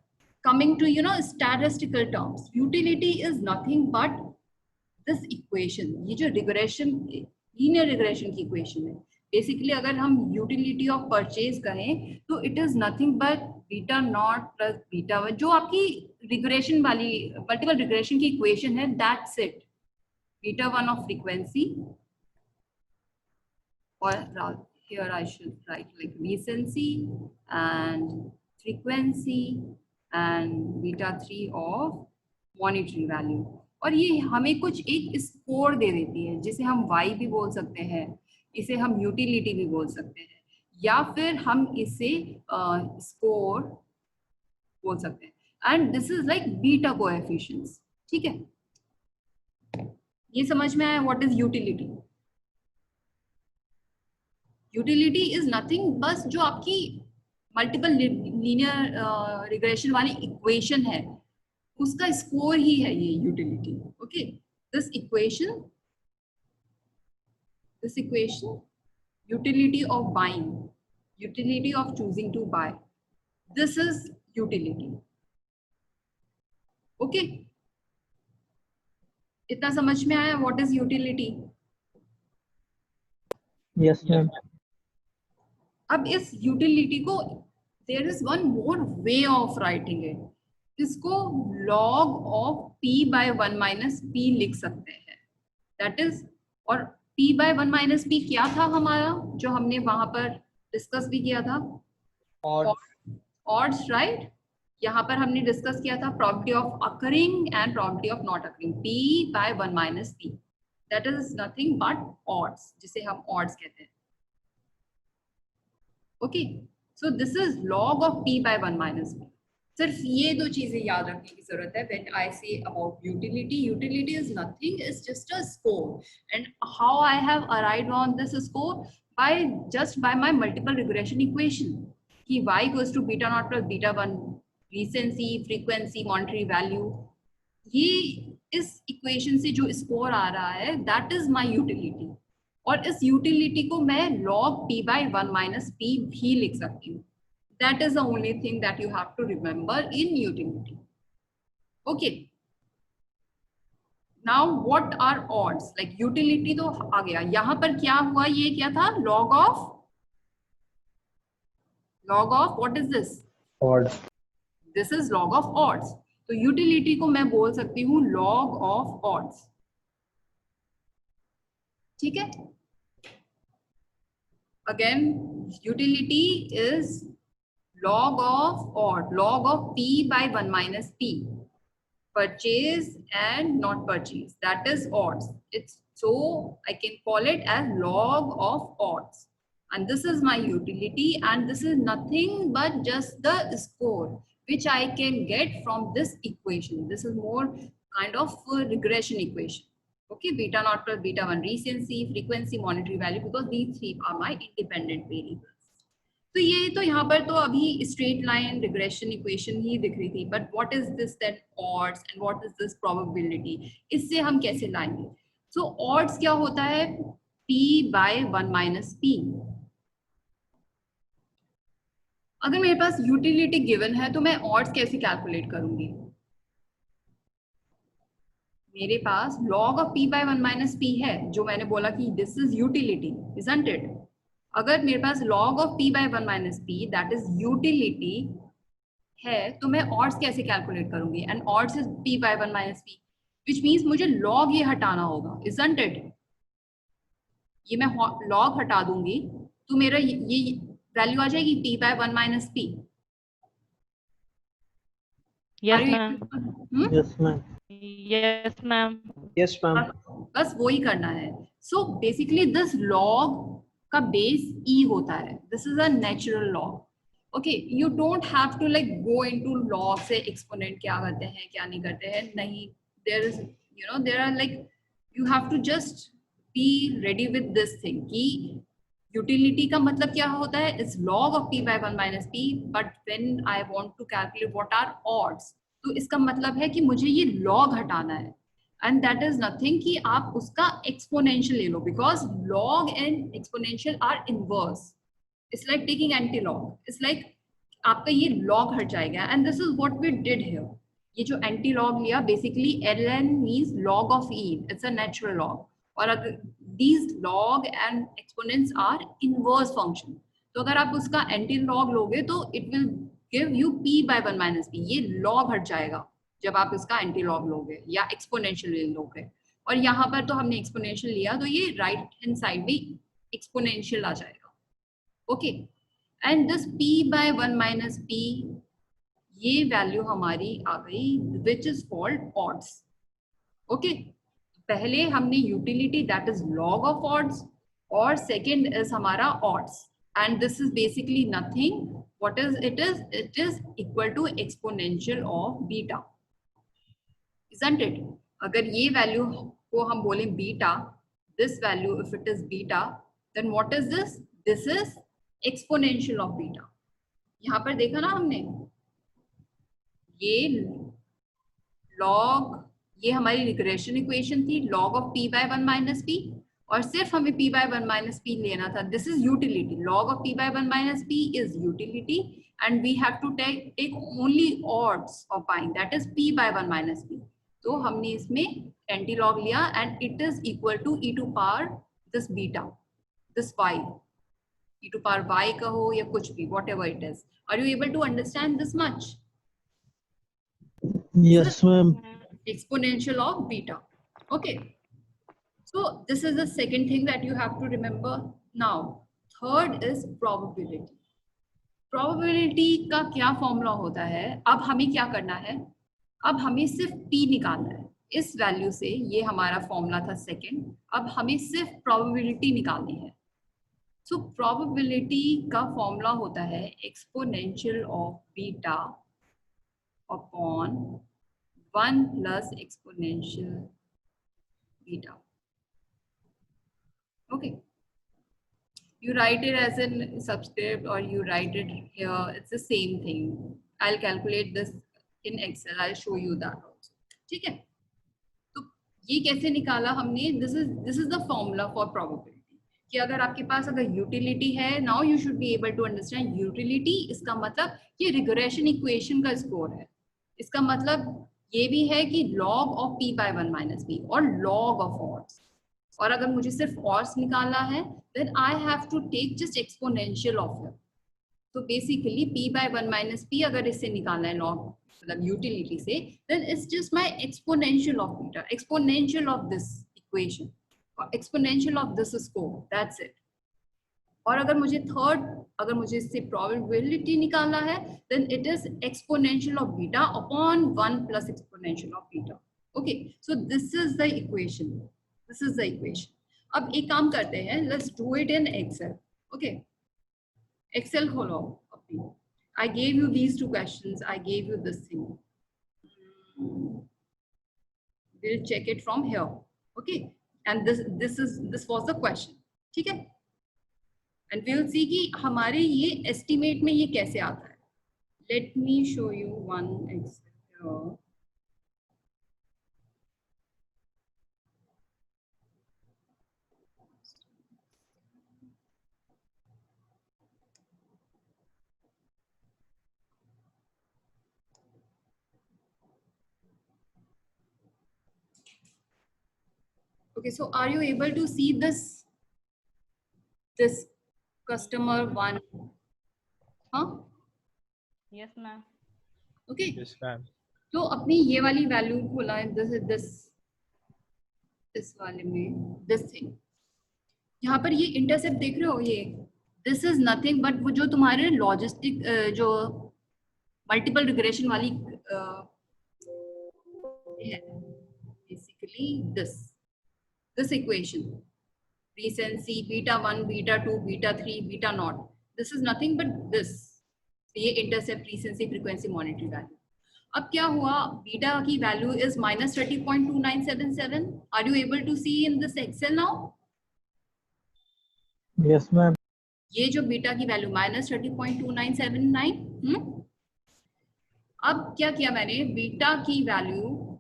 coming to you know statistical terms, utility is nothing but this equation. ये जो regression, linear regression की equation है. Basically अगर हम utility of purchase कहें तो it is nothing but beta naught plus beta 1, जो आपकी regression वाली multiple regression की equation है, that's it. Beta 1 of frequency, or here I should write like recency and frequency and beta 3 of monetary value. और ये हमें कुछ एक स्कोर दे देती है जिसे हम y भी बोल सकते हैं, इसे हम यूटिलिटी भी बोल सकते हैं, या फिर हम इसे स्कोर बोल सकते हैं. And this is like beta coefficients. ठीक है, ये समझ में आया what is utility? Utility is nothing, बस जो आपकी मल्टीपल लीनियर रिग्रेशन वाली इक्वेशन है उसका स्कोर ही है ये utility. Okay, this equation utility of buying, utility of choosing to buy, this is utility. Okay, इतना समझ में आया what is utility? Yes, ma'am. अब इस utility को there is one more way of writing it. इसको log of p by 1 minus p लिख सकते हैं. That is, और p by 1 minus p क्या था हमारा जो हमने वहां पर डिस्कस भी किया था? Odds, right? यहाँ पर हमने डिस्कस किया था probability of occurring and probability of not occurring. p by 1 minus p. That is nothing but odds, जिसे हम odds कहते हैं. Okay, so this is log of p by 1 minus p. सिर्फ ये दो चीजें याद रखने की जरूरत है. When I say about utility, utility is nothing, it's just a score. And how I have arrived on this score? By my multiple regression equation. कि y equals to beta naught plus beta 1, recency, frequency, monetary value. ये इस equation से जो score आ रहा है, that is my utility. और इस utility को मैं log p by 1 minus p भी लिख सकती हूँ. That is the only thing that you have to remember in utility. Okay. Now what are odds? Like utility तो आ गया. यहाँ पर क्या हुआ? ये क्या था? Log of what is this? Odds. This is log of odds. तो यूटिलिटी को मैं बोल सकती हूँ लॉग ऑफ ऑड्स, ठीक है। Again utility is log of odd, log of p by 1 minus p, purchase and not purchase, that is odds. It's so I can call it as log of odds, and this is my utility, and this is nothing but just the score which I can get from this equation. This is more kind of a regression equation. Okay, beta naught plus beta 1 recency, frequency, monetary value, because these three are my independent variables. तो ये तो यहाँ पर तो अभी straight line regression equation ही दिख रही थी, but what is this that odds and what is this probability, इससे हम कैसे लाएंगे? सो ऑड्स क्या होता है? p by 1 minus p। अगर मेरे पास यूटिलिटी गिवन है तो मैं ऑड्स कैसे कैलकुलेट करूंगी? मेरे पास log of p by 1 minus p है, जो मैंने बोला कि this is utility, isn't it? अगर मेरे पास log of p by 1 minus p that is utility है, तो मैं ऑड्स कैसे कैलकुलेट करूंगी? And odds is p by 1 minus p, which means मुझे log ये हटाना होगा, इजंट इट? ये मैं log हटा दूंगी तो मेरा ये वैल्यू आ जाएगी p by 1 minus p। Yes, ma'am. Yes, ma'am. Yes, ma'am. Yes, ma'am. बस वो ही करना है। सो बेसिकली दिस log का बेस e होता है, this is a natural log. Okay, you don't have to like go into log से exponent क्या करते हैं क्या नहीं करते हैं, नहीं, there is you know there are like you have to just be ready with this thing कि यूटिलिटी का मतलब क्या होता है? Is log of p by 1 minus p, but when I want to calculate what are odds, तो इसका मतलब है कि मुझे ये log हटाना है, and that is nothing कि आप उसका exponential ले लो, because log and exponential are inverse. It's like taking anti-log. It's like आपका ये log हट जाएगा, and this is what we did here. ये जो anti-log लिया, basically ln means log of e. It's a natural log. और अगर these log and exponents are inverse function, तो अगर आप उसका anti-log लोगे तो it will give you p by 1 minus p. ये log हट जाएगा जब आप इसका एंटी लॉग लोगे या एक्सपोनेंशियल ले लोगे, और यहाँ पर तो हमने एक्सपोनेंशियल लिया तो ये राइट हैंड साइड में एक्सपोनेंशियल आ जाएगा। Okay, and this p by 1 minus p, ये वैल्यू हमारी आ गई which is called odds. Okay, पहले हमने utility that is log of odds, और सेकेंड इज हमारा odds, and this is basically nothing, what is it is equal to exponential of beta, isn't it? अगर ये वैल्यू को हम बोले beta, this value if it is beta, then what is this? This is exponential of beta. यहाँ पर देखा ना हमने, ये log, ये हमारी रिग्रेशन इक्वेशन थी, log of p by 1 minus p, और सिर्फ हमें p by 1 minus p लेना था। This is utility, log of p by 1 minus p is utility, and we have to take only odds of buying, that is p by 1 minus p. तो हमने इसमें anti log लिया, and it is equal to e to power this beta, this y, e to power y कहो या कुछ भी, whatever it is. Are you able to understand this much? Yes, ma'am. Exponential of beta. Okay. So this is the second thing that you have to remember. Now, third is probability. Probability का क्या formula होता है? अब हमें क्या करना है? अब हमें सिर्फ p निकालना है। इस वैल्यू से, ये हमारा फॉर्मूला था सेकेंड, अब हमें सिर्फ probability निकालनी है। So probability का फॉर्मूला होता है exponential of beta upon 1 plus exponential beta. Okay, you write it as in subscript or you write it here, it's the same thing. I'll calculate this in Excel, I'll show you that also. ठीक है, तो ये कैसे निकाला हमने? this is the formula for probability, कि अगर आपके पास अगर यूटिलिटी है, now you should be able to understand utility, इसका मतलब ये रिग्रेशन इक्वेशन का स्कोर है। इसका मतलब ये भी है कि log of p by 1 minus p और log of odds, और अगर मुझे सिर्फ odds निकालना है, then I have to take just exponential of it. तो basically p by 1 minus p अगर इससे निकालना है log मतलब यूटिलिटी से, then it's just my exponential of beta, exponential of this equation, exponential of this score, that's it. और अगर मुझे अगर मुझे इससे probability निकालना है, then it is exponential of beta upon 1 plus exponential of beta. Okay, so this is the equation. This is the equation. अब एक काम करते हैं, let's do it in Excel. Okay, Excel खोलो अपनी. I gave you these two questions. I gave you this thing. We'll check it from here. Okay, and this was the question. ठीक है? And we'll see कि हमारे ये estimate में ये कैसे आता है. Let me show you one Excel here. Okay, so are you able to see this customer one? Huh? Yes, ma'am. Okay. Yes, ma'am. तो अपनी ये वाली वैल्यू खोला है, this वाले में this thing. यहाँ पर ये इंटरसेप्ट देख रहे हो, ये this is nothing but वो जो तुम्हारे लॉजिस्टिक जो मल्टीपल रिग्रेशन वाली है, basically this equation, recency beta 1 beta 2 beta 3 beta naught, this is nothing but this, ये intercept recency frequency monetary value. अब क्या हुआ, बीटा की value is -30.2977. Are you able to see in this Excel now? Yes, ma'am. ये जो beta की value -30.2979. अब क्या किया मैंने, बीटा की value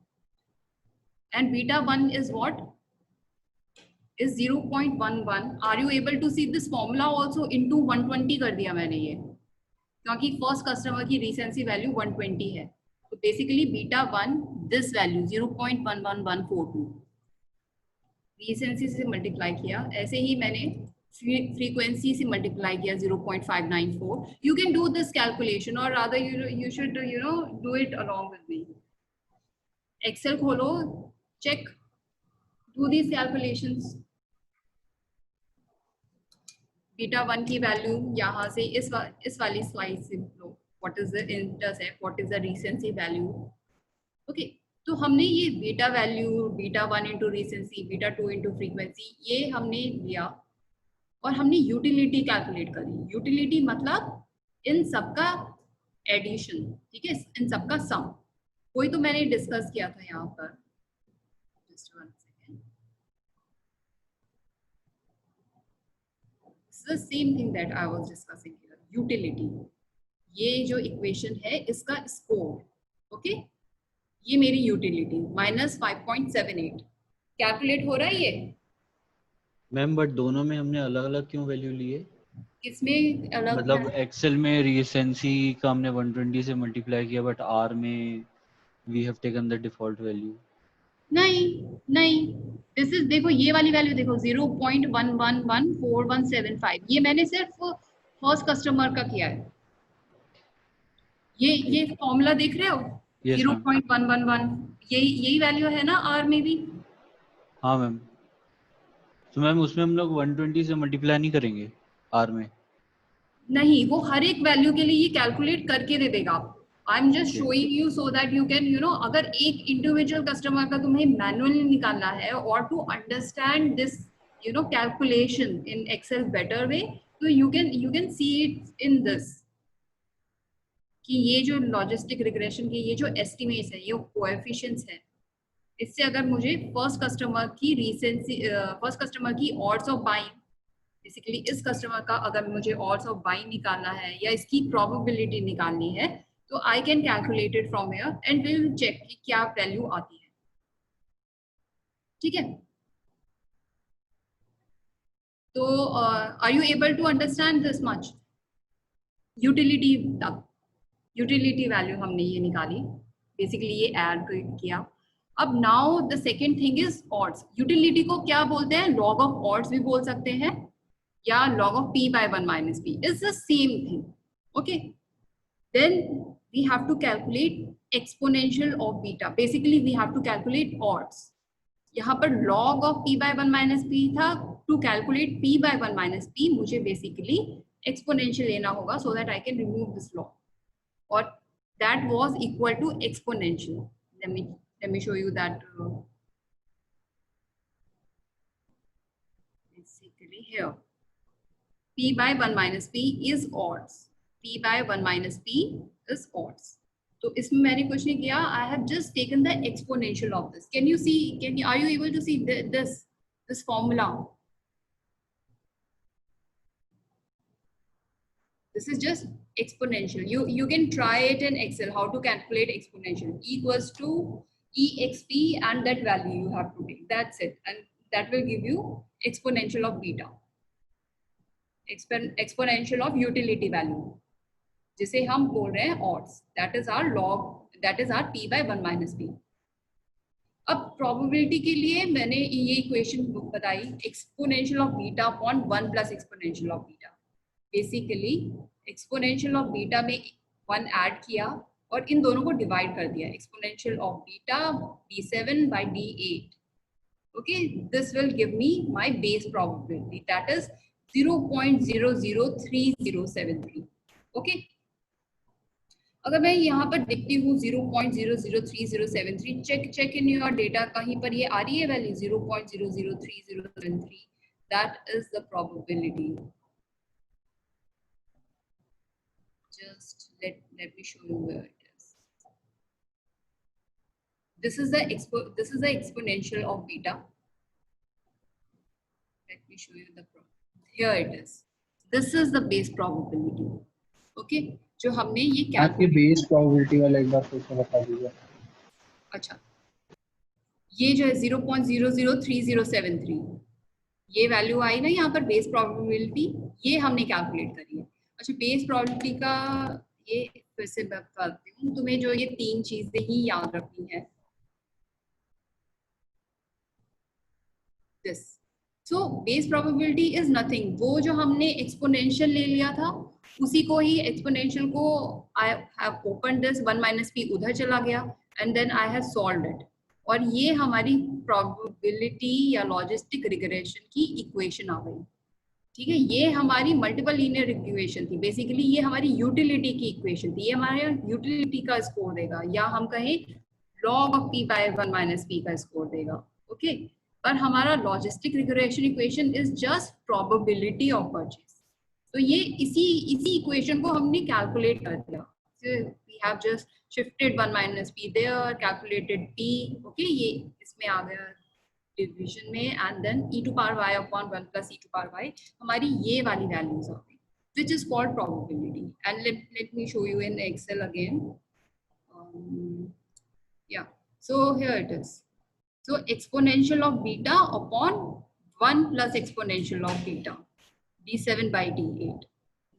and beta 1 is what is 0.11. Are you able to see this formula also into 120 कर दिया मैंने ये, क्योंकि फर्स्ट कस्टमर की रिसेंसी वैल्यू 120 है. तो basically beta 1 this value 0.11142 recency से मल्टीप्लाई किया, ऐसे ही मैंने फ्रीक्वेंसी से मल्टीप्लाई किया 0.594. You can do this calculation और rather you should do it along with me. Excel खोलो, check, do these calculations. Beta 1 की वैल्यू यहाँ से इस वाली स्लाइड से लो, what is the intercept, what is the recency value. Okay, तो हमने ये beta value, beta 1 into recency, beta 2 into frequency, ये हमने लिया और हमने यूटिलिटी कैलकुलेट करी. यूटिलिटी मतलब इन सबका एडिशन, ठीक है, इन सबका सम. वही तो मैंने डिस्कस किया था यहाँ पर. Just one second. The same thing that I was discussing here. Utility. ये जो इक्वेशन है इसका स्कोर, ओके, ये मेरी यूटिलिटी -5.78 कैलकुलेट हो रहा है ये. मैम बट दोनों में हमने अलग अलग क्यों वैल्यू लिए? किसमें अलग? मतलब एक्सेल में रिसेंसी का हमने 120 से मल्टीप्लाई किया, बट आर में we have taken the default value. नहीं, दिस इज, देखो ये वाली वैल्यू देखो 0.1114175, ये मैंने सिर्फ फर्स्ट कस्टमर का किया है. ये फॉर्मूला देख रहे हो, 0.111, यही वैल्यू है ना आर में भी? हाँ मैम. तो मैम उसमें हम लोग 120 से मल्टीप्लाई नहीं करेंगे आर में? नहीं, वो हर एक वैल्यू के लिए ये कैलकुलेट करके दे देगा. I am just showing you so that you can अगर एक इंडिविजुअल कस्टमर का तुम्हें मैनुअली निकालना है और to understand this calculation in Excel better way, तो you can see it in this कि ये जो लॉजिस्टिक रिग्रेशन के ये जो एस्टिमेट्स है, ये कोएफिशिएंट्स है, इससे अगर मुझे फर्स्ट कस्टमर की रिसेंसी, फर्स्ट कस्टमर की ऑड्स ऑफ बाइंग, बेसिकली इस कस्टमर का अगर मुझे ऑड्स ऑफ बाइंग निकालना है या इसकी प्रोबेबिलिटी निकालनी है, तो I can calculate it from here and will check कि क्या वैल्यू आती है. ठीक है, तो are you able to understand this much? Utility तक, यूटिलिटी वैल्यू हमने ये निकाली, बेसिकली ये ऐड किया. अब now the second thing is odds. Utility को क्या बोलते हैं? लॉग ऑफ ऑड्स भी बोल सकते हैं या log of p by 1 minus p. It's the same thing. Okay, then we have to calculate exponential of beta. Basically we have to calculate odds. यहाँ पर log of p by 1 minus p था. To calculate p by 1 minus p मुझे basically exponential लेना होगा so that I can remove this log, or that was equal to exponential. Let me show you that. Basically here p by 1 minus p is odds. p by 1 minus p is odds. तो इसमें मैंने कुछ नहीं किया. I have just taken the exponential of this. Can you see? Are you able to see this formula? This is just exponential. You can try it in Excel how to calculate exponential. E equals to exp and that value you have to take. That's it, and that will give you exponential of beta. Exponential of utility value, जिसे हम बोल रहे हैं odds. That is our log. That is our p by 1 minus p. अब probability के लिए मैंने ये equation बताई, exponential of beta upon 1 plus exponential of beta. Basically exponential of beta में 1 add किया और इन दोनों को divide कर दिया. Exponential of beta d7 by d8. Okay, this will give me my base probability. That is 0.003073. Okay. अगर मैं यहाँ पर देखती हूँ 0.003073, check in your data, कहीं पर ये आ रही है value 0.003073. That is the probability. Just let me show you where it is. This is the exponential of beta. Let me show you the problem. Here it is. This is the base probability. Okay, जो हमने ये आपकी base probability वाला एक बार फिर से बता दीजिए. अच्छा, ये जो है 0.003073, ये वैल्यू आई ना यहाँ पर बेस प्रोबेबिलिटी, ये हमने कैलकुलेट करी है. अच्छा, बेस प्रोबेबिलिटी का ये फिर से बताती हूँ तुम्हें, जो ये 3 चीजें ही याद रखनी है. This, so base probability is nothing. वो जो हमने एक्सपोनेंशियल ले लिया था उसी को ही, एक्सपोनेंशियल को I have open this 1 minus p उधर चला गया and then I have solved it, और ये हमारी प्रोबेबिलिटी या लॉजिस्टिक रिग्रेशन की इक्वेशन आ गई. ठीक है, ये हमारी मल्टीपल लीनियर इक्वेशन थी. बेसिकली ये हमारी यूटिलिटी की इक्वेशन थी. ये हमारे यूटिलिटी का स्कोर देगा, या हम कहें log of p by 1 minus p का स्कोर देगा. ओके, पर हमारा logistic regression equation is just probability of purchase. तो ये इसी इक्वेशन को हमने कैलकुलेट कर दिया. We have just shifted 1 minus p there, calculated p. Okay, ये इसमें आ गया डिवीजन में, and then e to power y upon 1 plus e to power y, हमारी ये वाली वैल्यूज आ गई, which is called probability. And let me show you in Excel again. Yeah, so here it is. So exponential of beta upon 1 plus exponential of beta, d7 by d8.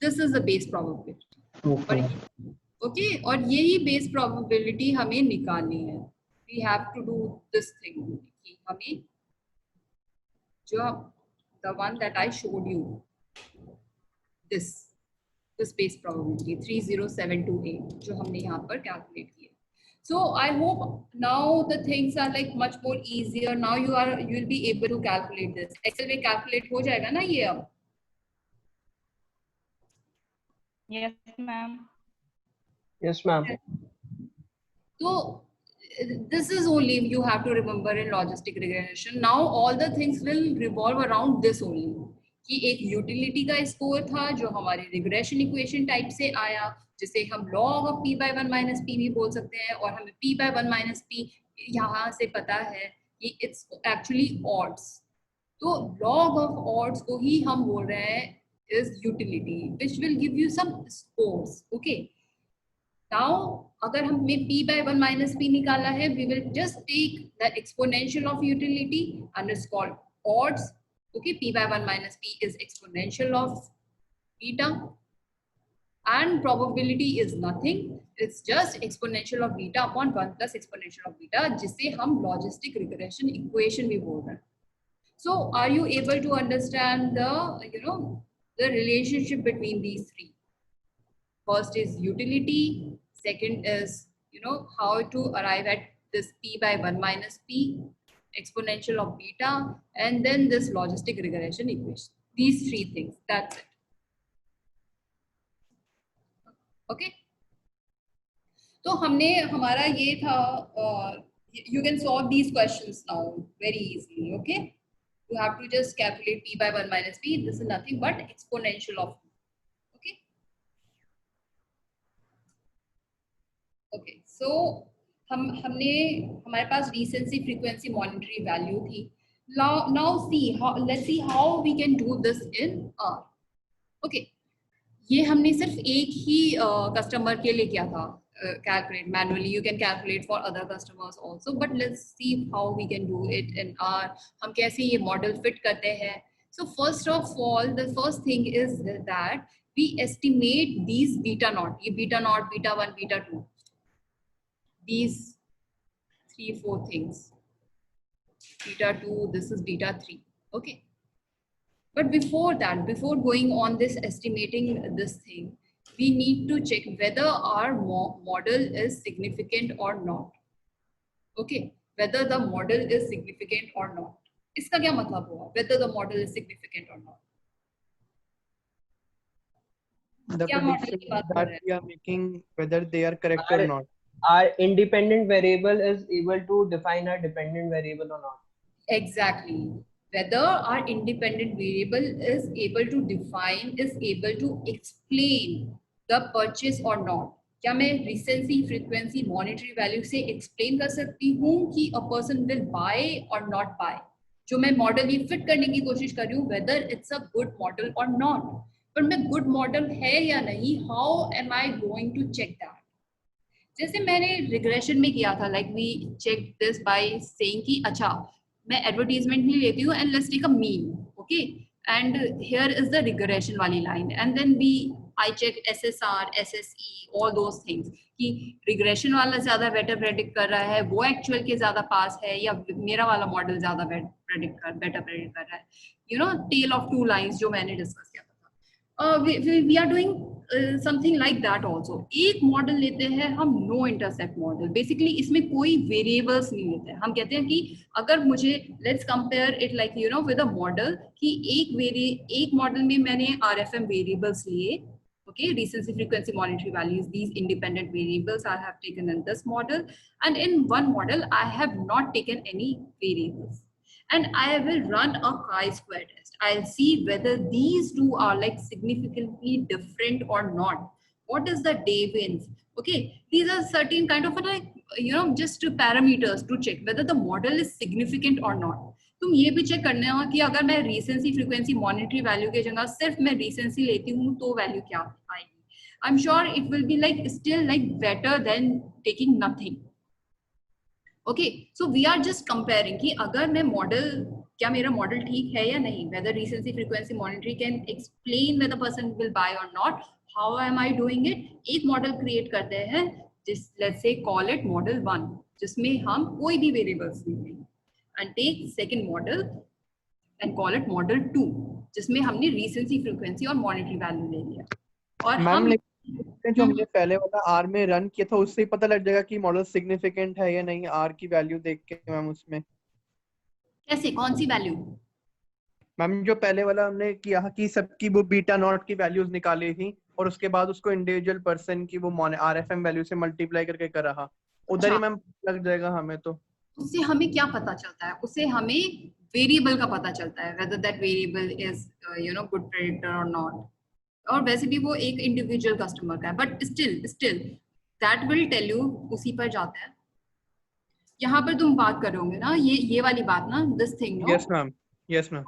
This is the base probability. Okay, और यही base probability हमें निकालनी है. We have to do this thing. कि हमें जो the one that I showed you, this base probability 30728 जो हमने यहाँ पर calculate किया. So I hope now the things are like much more easier. Now you will be able to calculate this. Excel में calculate हो जाएगा ना ये अब? Yes, ma'am. Yes, ma'am. So this is only you have to remember in logistic regression. Now all the things will revolve around this only. कि एक utility का score था जो हमारे रिग्रेशन इक्वेशन टाइप से आया, जिसे हम log of p by 1 minus p भी बोल सकते हैं, और हमें p by 1 minus p यहाँ से पता है कि it's actually odds. तो log of odds को ही हम बोल रहे हैं is utility, which will give you some scores. Okay. Now अगर हमने p by 1 minus p निकाला है, we will just take the exponential of utility and it's called odds. Okay, p by 1 minus p is exponential of beta, and probability is nothing. It's just exponential of beta upon 1 plus exponential of beta, जिसे हम logistic regression equation भी बोल रहे हैं. So are you able to understand the relationship between these three? First is utility, second is how to arrive at this p by 1 minus p exponential of beta, and then this logistic regression equation. These three things, that's it. Okay, तो हमने हमारा ये था, you can solve these questions now very easily. Okay, you have to just calculate p by 1 minus p. This is nothing but exponential of p. Okay, okay, so हमने हमारे पास recency frequency monetary value थी. Now see how, let's see how we can do this in R. Okay, ये हमने सिर्फ एक ही customer के लिए किया था calculate manually. You can calculate for other customers also, but let's see how we can do it in R. हम कैसे ये model fit करते हैं. So first of all, the first thing is that we estimate these beta naught, ये beta naught, beta 1, beta 2, these 3-4 things, beta 2, this is beta 3. Okay, but before that, before going on this estimating this thing, we need to check whether our model is significant or not. Okay, whether the model is significant or not. इसका क्या मतलब हुआ? Whether the model is significant or not. The prediction that we are making, whether they are correct or not. Our independent variable is able to define our dependent variable or not. Exactly. Whether our independent variable is able to define, is able to explain the purchase or not. क्या मैं recency, frequency, monetary value से explain कर सकती हूँ कि a person will buy or not buy? जो मैं model ये fit करने की कोशिश कर रही हूँ, whether it's a good model or not. पर मैं good model है या नहीं, how am I going to check that? जैसे मैंने regression में किया था, like we check this by saying कि अच्छा मैं advertisement नहीं लेती हूँ and let's take a mean, okay, and here is the regression वाली line, and then I check SSR, SSE, all those things कि regression वाला ज़्यादा better predict कर रहा है, वो actual के ज़्यादा पास है, या मेरा वाला model ज़्यादा better predict कर रहा है, tale of two lines जो मैंने discuss किया था. We are doing something like that also. एक मॉडल लेते हैं हम नो इंटरसेप्ट मॉडल. बेसिकली इसमें कोई वेरिएबल्स नहीं लेते हैं. हम कहते हैं कि अगर मुझे let's compare it like with a model कि एक मॉडल में मैंने RFM वेरिएबल्स लिए, okay, recency, frequency, monetary values, these independent variables I have taken in this model, and in one model I have not taken any variables, and I will run a chi-square test. I'll see whether these two are like significantly different or not. What is the deviance? Okay, these are certain kind of like just parameters to check whether the model is significant or not. तुम ये भी check करने हो कि अगर मैं recency, frequency, monetary value के जगह सिर्फ मैं recency लेती हूँ तो value क्या आएगी? I'm sure it will be like still like better than taking nothing. Okay, so we are just comparing कि अगर मैं model, क्या मेरा model ठीक है या नहीं? Whether recency, frequency, monetary can explain whether person will buy or not. How am I doing it? एक model create करते हैं, let's say call it model 1, जिसमें हम कोई भी variables नहीं लेंगे. And take second model and call it model 2, जिसमें हमने recency, frequency और monetary value ले लिया. और मैम लेकिन जो हमने पहले वाला R में रन किया था उससे ही पता लग जाएगा कि मॉडल सिग्निफिकेंट है या नहीं R की वैल्यू देख के मैम. उसमें कैसे, कौन सी वैल्यू? मैम जो पहले वाला हमने किया कि सबकी वो बीटा नॉट की वैल्यूज निकाली थी और उसके बाद उसको इंडिविजुअल पर्सन की वो RFM वैल्यू से मल्टीप्लाई करके कर रहा, उधर ही मैम लग जाएगा हमें. तो उससे हमें क्या पता चलता है? उससे हमें वेरिएबल का पता चलता है, whether that variable is good predictor or not. और वैसे भी वो एक इंडिविजुअल कस्टमर का है, but still that will tell you, उसी पर जाता है. यहाँ पर तुम बात कर रहे होंगे ना, ये वाली बात ना, this thing, no? Yes ma'am.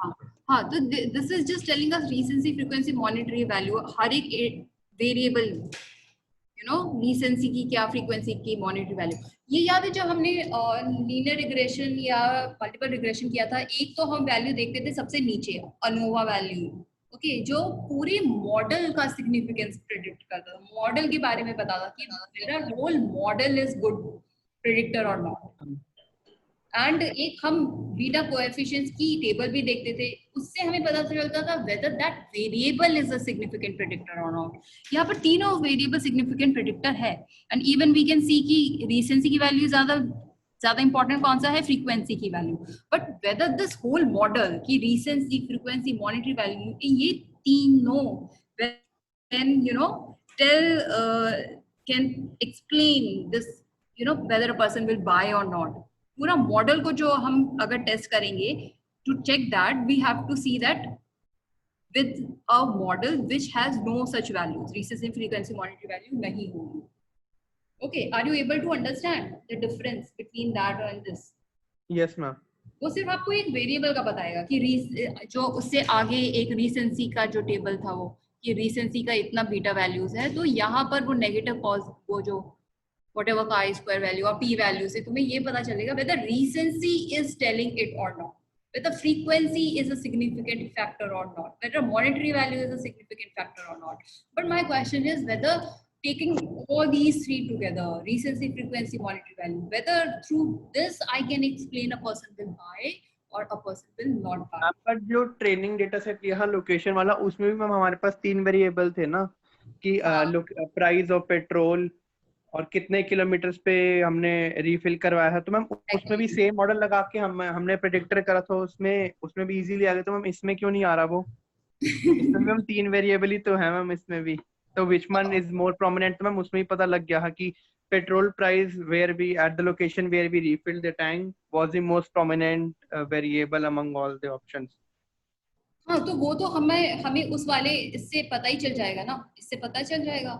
हाँ, तो this is just telling us recency, frequency, monetary value, हर एक वेरिएबल recency की क्या, frequency की, monetary value. ये याद है जब हमने लीनियर रिग्रेशन या मल्टीपल रिग्रेशन किया था, एक तो हम वैल्यू देखते थे सबसे नीचे, अनोवा वैल्यू, ओके, जो पूरे मॉडल का सिग्निफिकेंस प्रेडिक्ट करता था, मॉडल के बारे में बताता कि मेरा whole model is good predictor और नॉट. एंड एक हम बीटा कोएफिशिएंट्स की टेबल भी देखते थे, उससे हमें पता चलता था whether that variable is a significant predictor और नॉट। यहाँ पर तीनों वेरिएबल सिग्निफिकेंट प्रेडिक्टर है and even we can see कि रीसेंसी की वैल्यू ज्यादा इंपॉर्टेंट कौन सा है, फ्रीक्वेंसी की value. But whether this whole model की रीसेंसी, फ्रीक्वेंसी, मॉनेटरी वैल्यू, ये तीनों when tell can explain this, whether a person will buy or not। पूरा मॉडल को जो हम अगर टेस्ट करेंगे to check that we have to see that with a model which has no such values, recency, frequency, monetary value नहीं होगी। Okay, are you able to understand the difference between that and this? Yes ma'am। वो सिर्फ आपको एक variable का बताएगा कि जो उससे आगे एक रीसेंसी का जो टेबल था वो कि रीसेंसी का इतना बीटा वैल्यूज है, तो यहाँ पर वो नेगेटिव कॉज वो जो whatever का आई स्क्वायर वैल्यू और पी वैल्यू से तुम्हें ये पता चलेगा whether recency is telling it or not, whether frequency is a significant factor or not, whether monetary value is a significant factor or not. But my question is whether taking all these three together, recency, frequency, monetary value, whether through this I can explain a person will buy or a person will not buy. पर जो training data set यहाँ location वाला, उसमें भी ma'am हमारे पास 3 variable थे ना कि प्राइस ऑफ पेट्रोल और कितने किलोमीटर्स पे हमने रिफिल करवाया है, तो मैम उसमें भी सेम मॉडल लगा के हमने प्रेडिक्टर करा था, उसमें भी इजीली आ गया। तो मैम इसमें क्यों नहीं आ रहा वो? इसमें मैम 3 वेरिएबल ही तो है मैम इसमें भी, तो which one is more prominent? तो मैम उसमें ही पता लग गया कि petrol price where we at the location where we refilled the tank was the most prominent variable among all the options। हाँ, तो वो तो हमें उस वाले इससे पता ही चल जाएगा ना, इससे पता चल जाएगा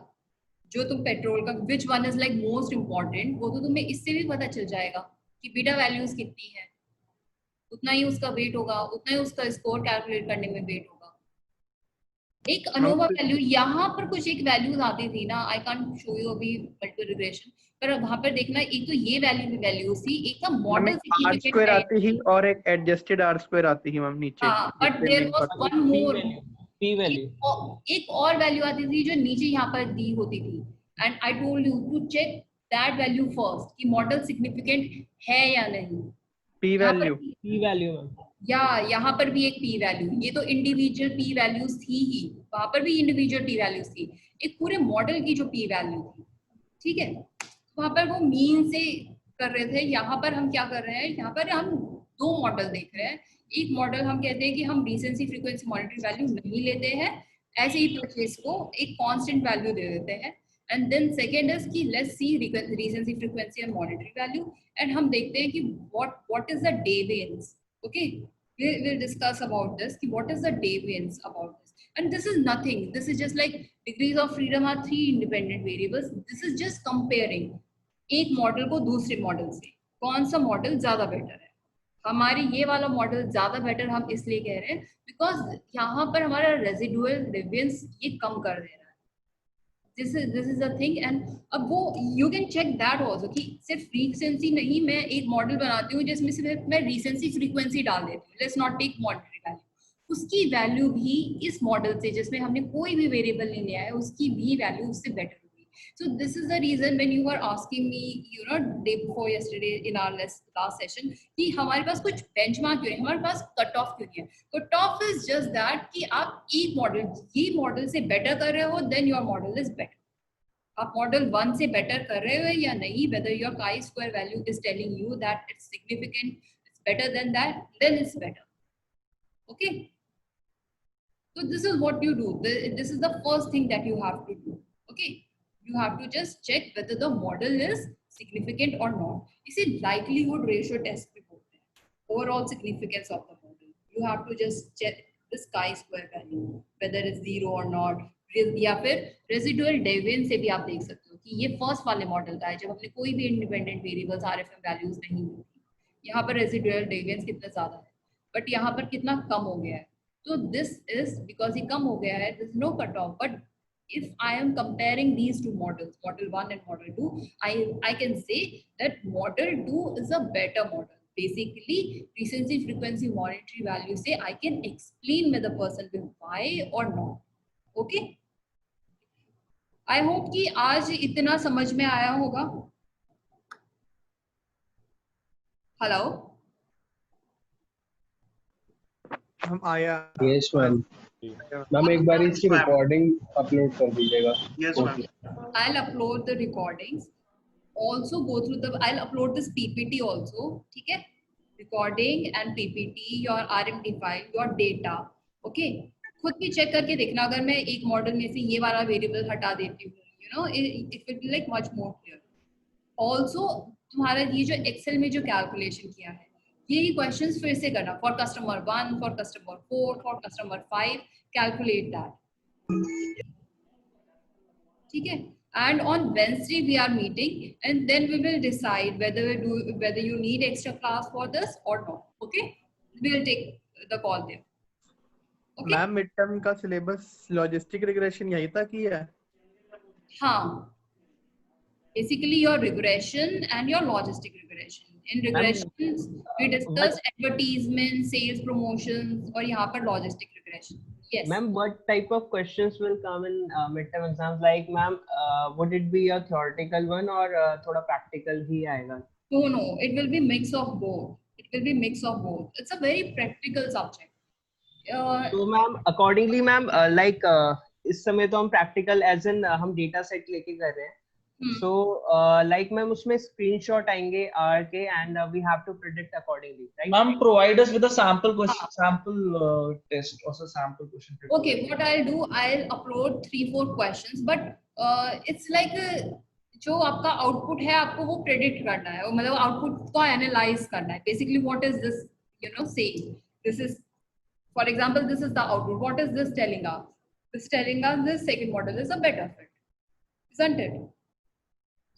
जो तुम पेट्रोल का which one is like most important, वो तो तुम्हें इससे भी पता चल जाएगा कि बीटा वैल्यूज कितनी है, उतना ही उसका वेट होगा, उतना ही उसका स्कोर कैलकुलेट करने में वेट होगा। एक अनोवा वैल्यू, यहाँ पर कुछ एक वैल्यूज आती थी ना, आई कांट शो यू अभी मल्टीपल रिग्रेशन, पर वहां पर देखना एक तो ये वैल्यूज थी, एक था मॉडल आर स्क्वायर आती ही और एक एडजस्टेड आर स्क्वायर आती ही मैम नीचे। But there was one more p value, एक और वैल्यू आती थी जो नीचे यहाँ पर दी होती थी, and I told you to check that value first कि मॉडल सिग्निफिकेंट है या नहीं। पी वैल्यू मैम, या यहाँ पर भी एक पी वैल्यू, ये तो इंडिविजुअल पी वैल्यूज थी ही, वहां पर भी इंडिविजुअल पी वैल्यूज थी, एक पूरे मॉडल की जो पी वैल्यू थी, ठीक है। वहां पर वो मीन से कर रहे थे, यहाँ पर हम क्या कर रहे हैं, यहाँ पर हम दो मॉडल देख रहे हैं। एक मॉडल हम कहते हैं कि हम रीसेंसी, फ्रीक्वेंसी, मॉनेटरी वैल्यू नहीं लेते हैं, ऐसे ही परचेज को एक कांस्टेंट वैल्यू दे देते हैं, एंड देन सेकेंड इज कि let's see recency, frequency and monetary value, and हम देखते हैं कि what is the deviance. Okay, we'll discuss about this. What is the deviance about this? And this is nothing. This is just like degrees of freedom are 3 independent variables. This is just comparing एक model को दूसरे model से, कौन सा model ज्यादा better है। हमारी ये वाला मॉडल ज्यादा बेटर हम इसलिए कह रहे हैं बिकॉज यहाँ पर हमारा रेजिडुअल डेविएंस ये कम कर दे रहा है। This is the thing, and अब वो you can check that also कि सिर्फ रीसेंसी नहीं, मैं एक मॉडल बनाती हूँ जिसमें सिर्फ मैं रीसेंसी, फ्रीक्वेंसी डाल देती हूँ, let's not take monetary value, उसकी वैल्यू भी इस मॉडल से जिसमें हमने कोई भी वेरिएबल नहीं लिया है उसकी भी वैल्यू उससे बेटर होगी। So this is the reason when you were asking me, day before yesterday in our last session, कि हमारे पास कुछ बेंचमार्क क्यों है, हमारे पास कट ऑफ क्यों है। Cut off is just that कि आप एक मॉडल, ये मॉडल से बेटर कर रहे हो, then your model is better. आप मॉडल 1 से बेटर कर रहे हो या नहीं, whether your chi-square value is telling you that it's significant, it's better than that, then it's better. Okay, so this is what you do. This is the first thing that you have to do. Okay, you have to just check whether the model is significant or not. इसे likelihood ratio test भी बोलते हैं, overall significance of the model. You have to just check this chi-square value whether it's 0 or not, या फिर residual डेविएंस से भी आप देख सकते हो कि ये फर्स्ट वाले मॉडल का है जब हमने कोई भी इंडिपेंडेंट वेरिएबल्स आरएफएम वैल्यूज नहीं ली थी। यहाँ पर रेजिडुअल डेविएंस कितना ज्यादा है, बट यहाँ पर कितना कम हो गया है, तो दिस इज बिकॉज ये कम हो गया है, दिस नो कट ऑफ। बट if I am comparing these two models, model 1 and model 2, I can say that model 2 is a better model. Basically recency, frequency, monetary value से I can explain whether the person will buy or not. Okay, I hope कि आज इतना समझ में आया होगा। Hello हम आया यस मैम। मैम एक बार इसकी रिकॉर्डिंग अपलोड कर दीजिएगा। Yes ma'am. I'll upload the recordings. Also go through the. I'll upload this PPT also. ठीक है? Recording and PPT, your RMD file, your data. Okay? खुद भी चेक करके देखना अगर मैं एक मॉडल में से ये वाला वेरिएबल हटा देती हूँ, you know, it will be like much more clear. Also तुम्हारा ये जो एक्सेल में जो कैलकुलेशन किया है यही क्वेश्चंस फिर से करना for customer 1, for customer 4, for customer 5, calculate that. ठीक है? And on Wednesday we are meeting and then we will decide whether you need extra class for this or not. Okay? We will take the call there. Okay? Ma'am mid term का syllabus logistic regression यही तक ही है? हाँ. Basically your regression and your logistic regression. In regressions we discuss advertisement, sales, promotions और यहाँ पर logistic regression. Yes. Ma'am, what type of questions will come in midterm exams? Like, ma'am, would it be a theoretical one or thoda practical ही आएगा? No, it will be mix of both. It will be mix of both. It's a very practical subject. So ma'am, accordingly ma'am, like इस समय तो हम practical as in हम data set लेके कर रहे हैं. So like ma'am उसमें screenshot आएंगे R के and we have to predict accordingly, right? Ma'am, provide us with a sample question, sample test, also sample question. Okay, what I'll do, I'll upload 3-4 questions, but it's like जो आपका output है आपको वो predict करना है, मतलब output को analyse करना है. Basically what is this, you know, say this is for example this is the output, what is this telling us? This telling us this second model is a better fit, isn't it?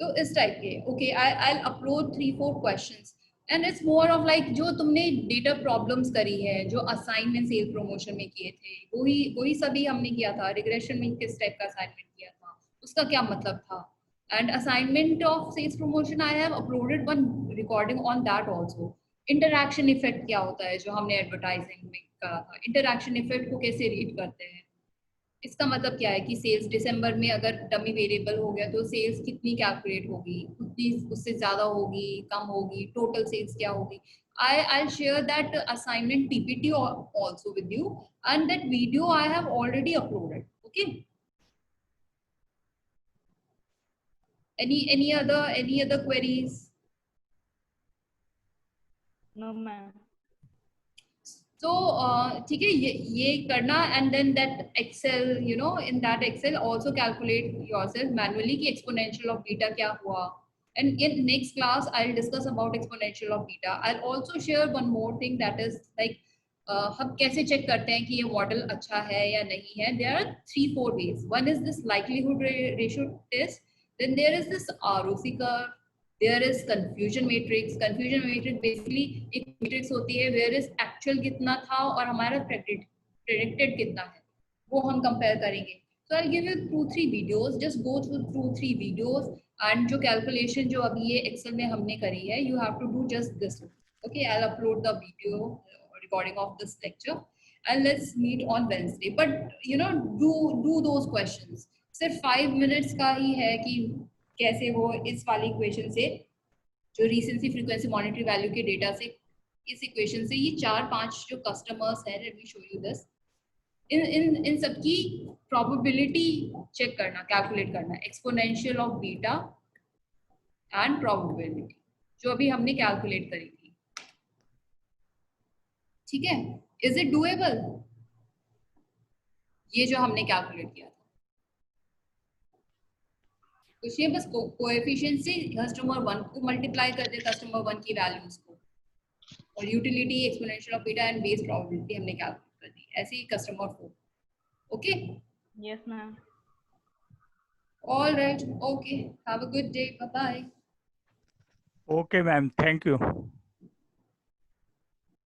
तो इस type के. Okay, I'll upload 3-4 questions and it's more of like जो तुमने data problems करी है, जो assignment cell promotion में किए थे, वही सभी हमने किया था. रिग्रेशन में किस टाइप का असाइनमेंट किया था, उसका क्या मतलब था. And assignment of sales promotion I have uploaded one recording on that also. Interaction effect क्या होता है जो हमने एडवर्टाइजिंग में करा था, इंटरैक्शन इफेक्ट को कैसे रीड करते हैं. इसका मतलब क्या है कि सेल्स दिसंबर में अगर डमी वेरिएबल हो गया तो सेल्स कितनी कैलकुलेट होगी, उतनी उससे ज्यादा होगी, कम होगी, टोटल सेल्स क्या होगी. I'll share that assignment PPT also with you and that video I have already uploaded. Okay. Any other queries? No ma'am. So ठीक है, ये करना and then that Excel, you know, in that Excel also calculate yourself manually कि exponential of beta क्या हुआ. And in next class I'll discuss about exponential of beta. I'll also share one more thing that is like हम कैसे check करते हैं कि ये model अच्छा है या नहीं है. There are 3-4 ways. One is this likelihood ratio test. Then there is this ROC curve. There is confusion matrix. Confusion matrix basically एक matrix होती है where is actual कितना था और हमारा predicted कितना है, वो हम compare करेंगे. So I'll give you 2-3 videos. Just go through 2-3 videos and जो calculation जो अभी ये Excel में हमने करी है, you have to do just this. Okay, I'll upload the video recording of this lecture and let's meet on Wednesday. But you know, do those questions. सिर्फ 5 minutes का ही है कि कैसे वो इस वाली इक्वेशन से जो रीसेंसी फ्रीक्वेंसी मॉनिटरी वैल्यू के डेटा से इस इक्वेशन से ये 4-5 जो कस्टमर्स हैं, let me show you this, इन सबकी प्रोबेबिलिटी चेक करना, कैलकुलेट करना, exponential of beta and probability जो अभी हमने कैलकुलेट करी थी. ठीक है, इज इट डूएबल ये जो हमने कैलकुलेट किया था? कुछ नहीं, बस कोएफिशिएंट से कस्टमर 1 को मल्टीप्लाई कर दे कस्टमर 1 की वैल्यूज को, और utility exponential of beta and base probability हमने कैलकुलेट कर दी. ऐसे ही customer 4. Okay, Yes ma'am. All right, okay, have a good day, bye bye. Okay, ma'am. Thank you.